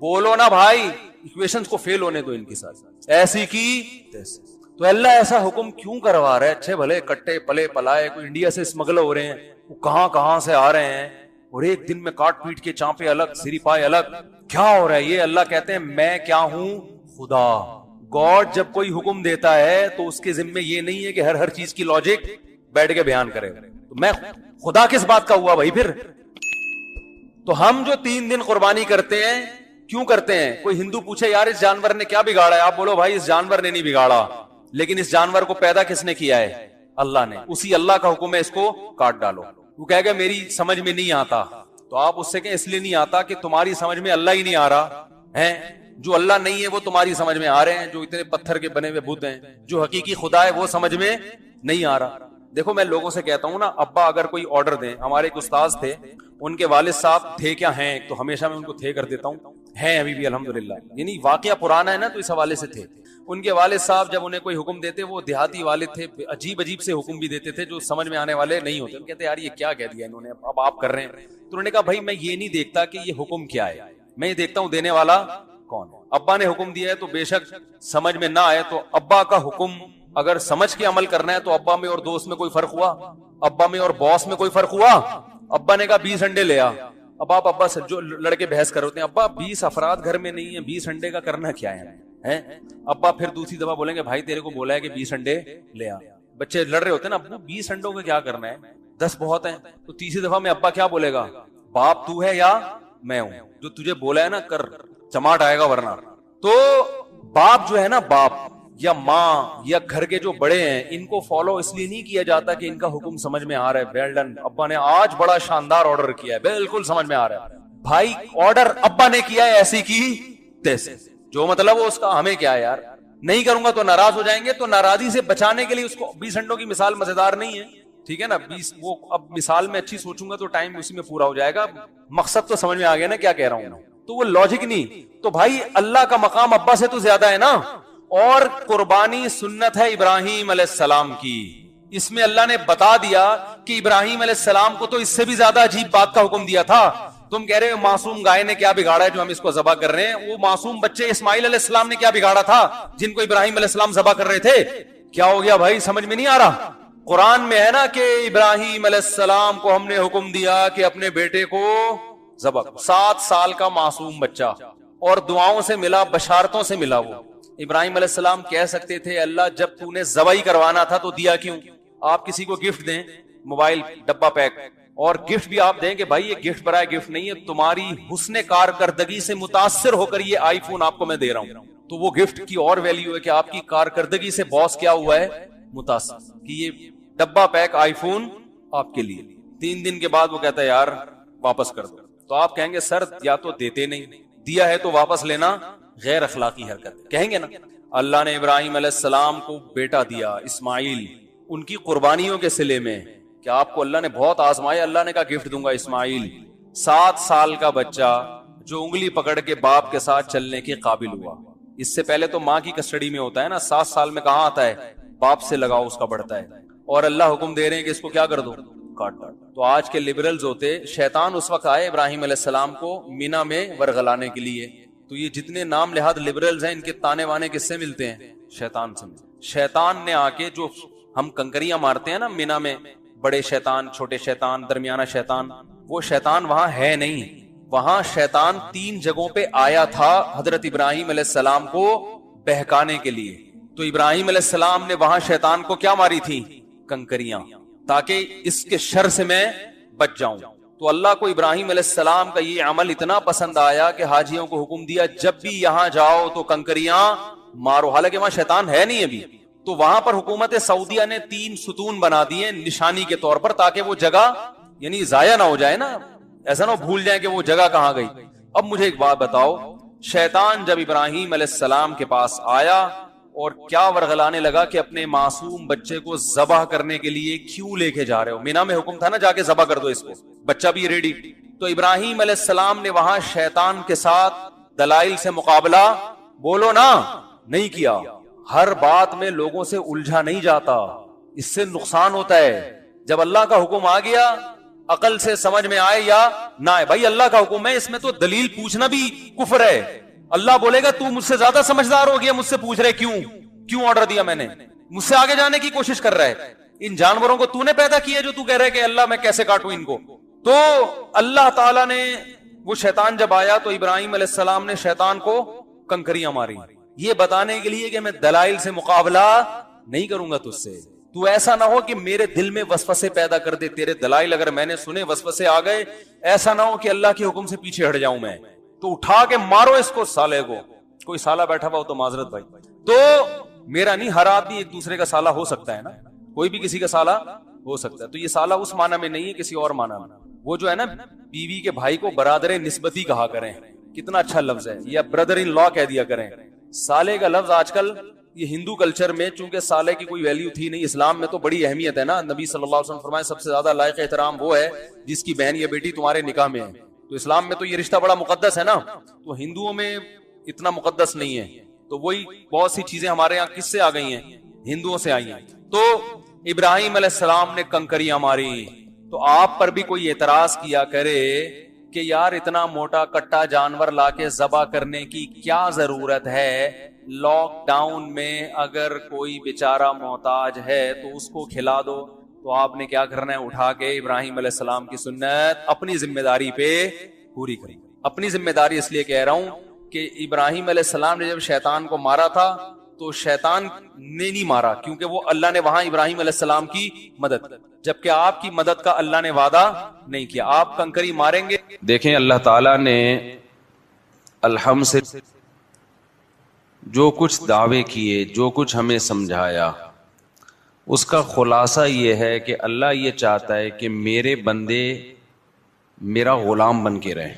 بولو نا بھائی, ایکویشنز کو فیل ہونے دو ان کی ساتھ, ایسی کی تیسی. تو اللہ ایسا حکم کیوں کروا رہا ہے؟ اچھے بھلے کٹے پلے پلائے کوئی انڈیا سے اسمگل ہو رہے ہیں, وہ کہاں کہاں سے آ رہے ہیں, اور ایک دن میں کاٹ پیٹ کے چانپے الگ سری پائے الگ, کیا ہو رہا ہے یہ؟ اللہ کہتے ہیں میں کیا ہوں, خدا. گاڈ جب کوئی حکم دیتا ہے تو اس کے ذمے یہ نہیں ہے کہ ہر چیز کی لاجک بیٹھ کے بیان کرے. تو میں خدا کس بات کا ہوا بھائی پھر؟ تو ہم جو 3 دن قربانی کرتے ہیں کیوں کرتے ہیں؟ کوئی ہندو پوچھے یار اس جانور نے کیا بگاڑا ہے, آپ بولو بھائی اس جانور نے نہیں بگاڑا, لیکن اس جانور کو پیدا کس نے کیا ہے؟ اللہ نے. اسی اللہ کا حکم ہے اس کو کاٹ ڈالو. وہ کہے گا میری سمجھ میں نہیں آتا, تو آپ اس سے کہیں اس لیے نہیں آتا کہ تمہاری سمجھ میں اللہ ہی نہیں آ رہا ہے. جو اللہ نہیں ہے وہ تمہاری سمجھ میں آ رہے ہیں, جو اتنے پتھر کے بنے ہوئے بت ہیں, جو حقیقی خدا ہے وہ سمجھ میں نہیں آ رہا. دیکھو میں لوگوں سے کہتا ہوں نا, ابا اگر کوئی آرڈر دیں, ہمارے ایک استاذ تھے, ان کے والد صاحب تھے کیا ہیں, تو ہمیشہ میں ان کو تھے کر دیتا ہوں, ہیں ابھی بھی الحمدللہ, یعنی واقعہ پرانا ہے نا تو اس حوالے سے تھے. ان کے والد صاحب جب انہیں کوئی حکم دیتے, وہ دیہاتی والد تھے, عجیب عجیب سے حکم بھی دیتے تھے جو سمجھ میں آنے والے نہیں ہوتے. کہتے یار یہ کیا کہہ دیا انہوں نے, اب آپ کر رہے ہیں. تو انہوں نے کہا بھائی میں یہ نہیں دیکھتا کہ یہ حکم کیا ہے, میں یہ دیکھتا ہوں دینے والا کون ہے. ابا نے حکم دیا ہے تو بے شک سمجھ میں نہ آئے تو ابا کا حکم اگر سمجھ کے عمل کرنا ہے تو ابا میں اور دوست میں کوئی فرق ہوا؟ ابا میں اور باس میں کوئی فرق ہوا؟ ابا نے کہا 20 انڈے لے آ. اب آپ ابا سے جو لڑکے بحث کر ہوتے ہیں, ابا 20 افراد گھر میں نہیں ہیں, 20 انڈے کا کرنا کیا ہے؟ ابا پھر دوسری دفعہ بولیں گے بھائی تیرے کو بولا ہے کہ 20 انڈے لے آ. بچے لڑ رہے ہوتے ہیں نا, ابو 20 انڈوں کا کیا کرنا ہے, 10 بہت ہیں. تو تیسری دفعہ میں ابا کیا بولے گا, باپ تو ہے یا میں ہوں, جو تجھے بولا ہے نا کر, چماٹ آئے گا ورنہ. تو باپ جو ہے نا, باپ یا ماں یا گھر کے جو بڑے ہیں, ان کو فالو اس لیے نہیں کیا جاتا کہ ان کا حکم سمجھ میں آ رہا ہے, ویل ڈن, ابا نے آج بڑا شاندار آرڈر کیا ہے, بالکل سمجھ میں آ رہا ہے. بھائی آرڈر ابا نے کیا ہے ایسی کی تیسے, جو مطلب وہ اس کا ہمیں کیا ہے یار, نہیں کروں گا تو ناراض ہو جائیں گے. تو ناراضی سے بچانے کے لیے اس کو 20 انڈوں کی مثال مزیدار نہیں ہے, ٹھیک ہے نا, 20 وہ اب مثال میں اچھی سوچوں گا تو ٹائم اسی میں پورا ہو جائے گا. مقصد تو سمجھ میں آ گیا نا کیا کہہ رہا ہوں, تو وہ لاجک نہیں. تو بھائی اللہ کا مقام ابا سے تو زیادہ ہے نا, اور قربانی سنت ہے ابراہیم علیہ السلام کی. اس میں اللہ نے بتا دیا کہ ابراہیم علیہ السلام کو تو اس سے بھی زیادہ عجیب بات کا حکم دیا تھا. تم کہہ رہے ہو معصوم گائے نے کیا بگاڑا ہے جو ہم اس کو ذبح کر رہے ہیں, وہ معصوم بچے اسماعیل علیہ السلام نے کیا بگاڑا تھا جن کو ابراہیم علیہ السلام ذبح کر رہے تھے؟ کیا ہو گیا بھائی, سمجھ میں نہیں آ رہا؟ قرآن میں ہے نا کہ ابراہیم علیہ السلام کو ہم نے حکم دیا کہ اپنے بیٹے کو ذبح, 7 سال کا معصوم بچہ, اور دعاؤں سے ملا, بشارتوں سے ملا. وہ ابراہیم علیہ السلام کہہ سکتے تھے اللہ جب تو نے ذبح ہی کروانا تھا تو دیا کیوں؟ آپ کسی کو گفٹ دیں, موبائل ڈبہ پیک, اور گفٹ بھی آپ دیں کہ بھائی یہ گفٹ برائے گفٹ نہیں ہے, تمہاری حسن کارکردگی سے متاثر ہو کر یہ آئی فون آپ کو میں دے رہا ہوں, تو وہ گفٹ کی اور ویلیو ہے کہ آپ کی کارکردگی سے باس کیا ہوا ہے, متاثر, کہ یہ ڈبہ پیک آئی فون آپ کے لیے. 3 دن کے بعد وہ کہتا ہے یار واپس کر دو, تو آپ کہیں گے سر یا تو دیتے نہیں, دیا ہے تو واپس لینا غیر اخلاقی حرکت, کہیں گے نا. اللہ نے ابراہیم علیہ السلام کو بیٹا دیا اسماعیل, ان کی قربانیوں کے صلے میں, کہ آپ کو اللہ نے بہت آزمایا. اللہ نے کہا گفٹ دوں گا اسماعیل, 7 سال کا بچہ جو انگلی پکڑ کے باپ کے ساتھ چلنے کے قابل ہوا. اس سے پہلے تو ماں کی کسٹڈی میں ہوتا ہے نا, 7 سال میں کہاں آتا ہے, باپ سے لگاؤ اس کا بڑھتا ہے, اور اللہ حکم دے رہے ہیں کہ اس کو کیا کر دو, کاٹ. تو آج کے لبرلز ہوتے, شیطان اس وقت آئے ابراہیم علیہ السلام کو مینا میں ورغلانے کے لیے. تو یہ جتنے نام لحاظ لبرلز ہیں, ان کے تانے وانے کس سے ملتے ہیں, شیطان سے. شیطان نے آ کے, جو ہم کنکریاں مارتے ہیں نا مینا میں, بڑے شیطان, چھوٹے شیطان, درمیانہ شیطان, وہ شیطان وہاں ہے نہیں. وہاں شیطان 3 جگہوں پہ آیا تھا حضرت ابراہیم علیہ السلام کو بہکانے کے لیے. تو ابراہیم علیہ السلام نے وہاں شیطان کو کیا ماری تھی, کنکریاں, تاکہ اس کے شر سے میں بچ جاؤں. تو اللہ کو ابراہیم علیہ السلام کا یہ عمل اتنا پسند آیا کہ حاجیوں کو حکم دیا جب بھی یہاں جاؤ تو کنکریاں مارو, حالانکہ وہاں شیطان ہے نہیں ابھی. تو وہاں پر حکومت سعودیہ نے 3 ستون بنا دیے نشانی کے طور پر, تاکہ وہ جگہ یعنی ضائع نہ ہو جائے نا, ایسا نہ بھول جائیں کہ وہ جگہ کہاں گئی. اب مجھے ایک بات بتاؤ, شیطان جب ابراہیم علیہ السلام کے پاس آیا اور کیا ورغلانے لگا کہ اپنے معصوم بچے کو ذبح کرنے کے لیے کیوں لے کے جا رہے ہو, مینا میں حکم تھا نا جا کے ذبح کر دو اس کو, بچہ بھی ریڈی. تو ابراہیم علیہ السلام نے وہاں شیطان کے ساتھ دلائل سے مقابلہ, بولو نا, نہیں کیا. ہر بات میں لوگوں سے الجھا نہیں جاتا, اس سے نقصان ہوتا ہے. جب اللہ کا حکم آ گیا, عقل سے سمجھ میں آئے یا نہ آئے, بھائی اللہ کا حکم ہے, اس میں تو دلیل پوچھنا بھی کفر ہے. اللہ بولے گا تو مجھ سے زیادہ سمجھدار ہو گیا, مجھ سے پوچھ رہے کیوں آرڈر دیا میں نے, مجھ سے آگے جانے کی کوشش کر رہا ہے. ان جانوروں کو تو نے پیدا کیا جو تو کہہ رہے کہ اللہ میں کیسے کاٹوں ان کو. تو اللہ تعالیٰ نے, وہ شیطان جب آیا تو ابراہیم علیہ السلام نے شیطان کو کنکریاں ماری, یہ بتانے کے لیے کہ میں دلائل سے مقابلہ نہیں کروں گا تجھ سے. تو ایسا نہ ہو کہ میرے دل میں وسوسے پیدا کر دے, تیرے دلائل اگر میں نے سنے وسوسے آ گئے, ایسا نہ ہو کہ اللہ کے حکم سے پیچھے ہٹ جاؤں میں. تو اٹھا کے مارو اس کو, سالے کو. کوئی سالہ بیٹھا ہوا ہو تو معذرت بھائی, تو میرا نہیں, ہر آدمی ایک دوسرے کا سالہ ہو سکتا ہے نا, کوئی بھی کسی کا سالہ ہو سکتا ہے. تو یہ سالہ اس معنی میں نہیں ہے, کسی اور معنی میں. وہ جو ہے نا بیوی کے بھائی کو برادر نسبتی کہا کریں, کتنا اچھا لفظ ہے, یا بردر ان لا کہہ دیا کریں. سالے کا لفظ آج کل یہ ہندو کلچر میں, چونکہ سالے کی کوئی ویلیو تھی نہیں, اسلام میں تو بڑی اہمیت ہے نا. نبی صلی اللہ علیہ وسلم فرمائے سب سے زیادہ لائق احترام وہ ہے جس کی بہن یا بیٹی تمہارے نکاح میں ہے. تو اسلام میں تو یہ رشتہ بڑا مقدس ہے نا, تو ہندوؤں میں اتنا مقدس نہیں ہے. تو وہی بہت سی چیزیں ہمارے یہاں کس سے آ گئی ہیں؟ ہندوؤں سے آئی ہیں. تو ابراہیم علیہ السلام نے کنکریاں ماری. تو آپ پر بھی کوئی اعتراض کیا کرے کہ یار اتنا موٹا کٹا جانور لا کے ذبح کرنے کی کیا ضرورت ہے؟ لاک ڈاؤن میں اگر کوئی بیچارہ محتاج ہے تو اس کو کھلا دو. تو آپ نے کیا کرنا ہے؟ اٹھا کے ابراہیم علیہ السلام کی سنت اپنی ذمہ داری پہ پوری کریں. اپنی ذمہ داری اس لیے کہہ رہا ہوں کہ ابراہیم علیہ السلام نے جب شیطان کو مارا تھا تو شیطان نے نہیں مارا، کیونکہ وہ اللہ نے وہاں ابراہیم علیہ السلام کی مدد، جبکہ آپ کی مدد کا اللہ نے وعدہ نہیں کیا. آپ کنکری ماریں گے. دیکھیں اللہ تعالیٰ نے الحمد سے جو کچھ دعوے کیے، جو کچھ ہمیں سمجھایا، اس کا خلاصہ یہ ہے کہ اللہ یہ چاہتا ہے کہ میرے بندے میرا غلام بن کے رہیں.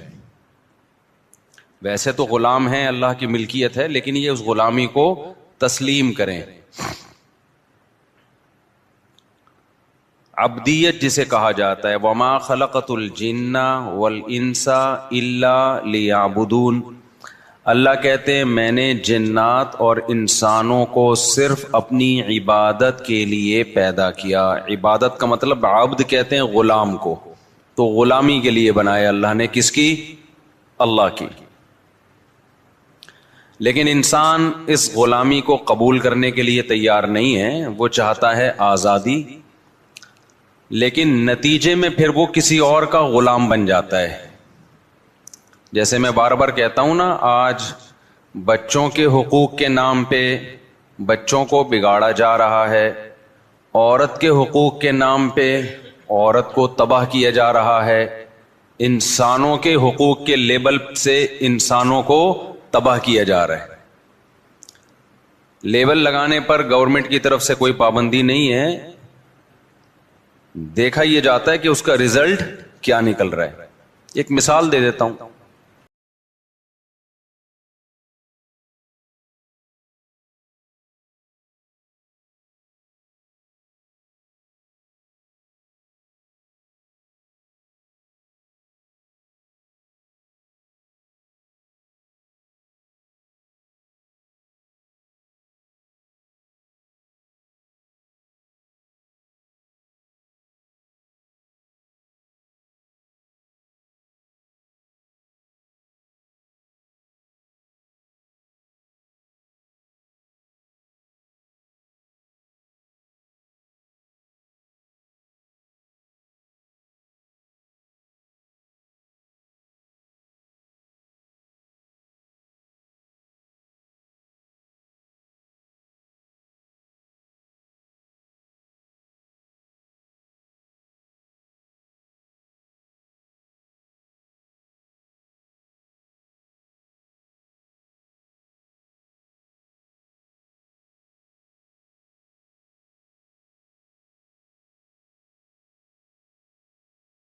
ویسے تو غلام ہیں، اللہ کی ملکیت ہے، لیکن یہ اس غلامی کو تسلیم کریں. عبدیت جسے کہا جاتا ہے. وما خلقت الجن والانس الا لیعبدون. اللہ کہتے ہیں میں نے جنات اور انسانوں کو صرف اپنی عبادت کے لیے پیدا کیا. عبادت کا مطلب عبد کہتے ہیں غلام کو، تو غلامی کے لیے بنایا اللہ نے. کس کی؟ اللہ کی. لیکن انسان اس غلامی کو قبول کرنے کے لیے تیار نہیں ہے، وہ چاہتا ہے آزادی، لیکن نتیجے میں پھر وہ کسی اور کا غلام بن جاتا ہے. جیسے میں بار بار کہتا ہوں نا، آج بچوں کے حقوق کے نام پہ بچوں کو بگاڑا جا رہا ہے، عورت کے حقوق کے نام پہ عورت کو تباہ کیا جا رہا ہے، انسانوں کے حقوق کے لیبل سے انسانوں کو تباہ کیا جا رہا ہے. لیبل لگانے پر گورنمنٹ کی طرف سے کوئی پابندی نہیں ہے، دیکھا یہ جاتا ہے کہ اس کا رزلٹ کیا نکل رہا ہے. ایک مثال دے دیتا ہوں.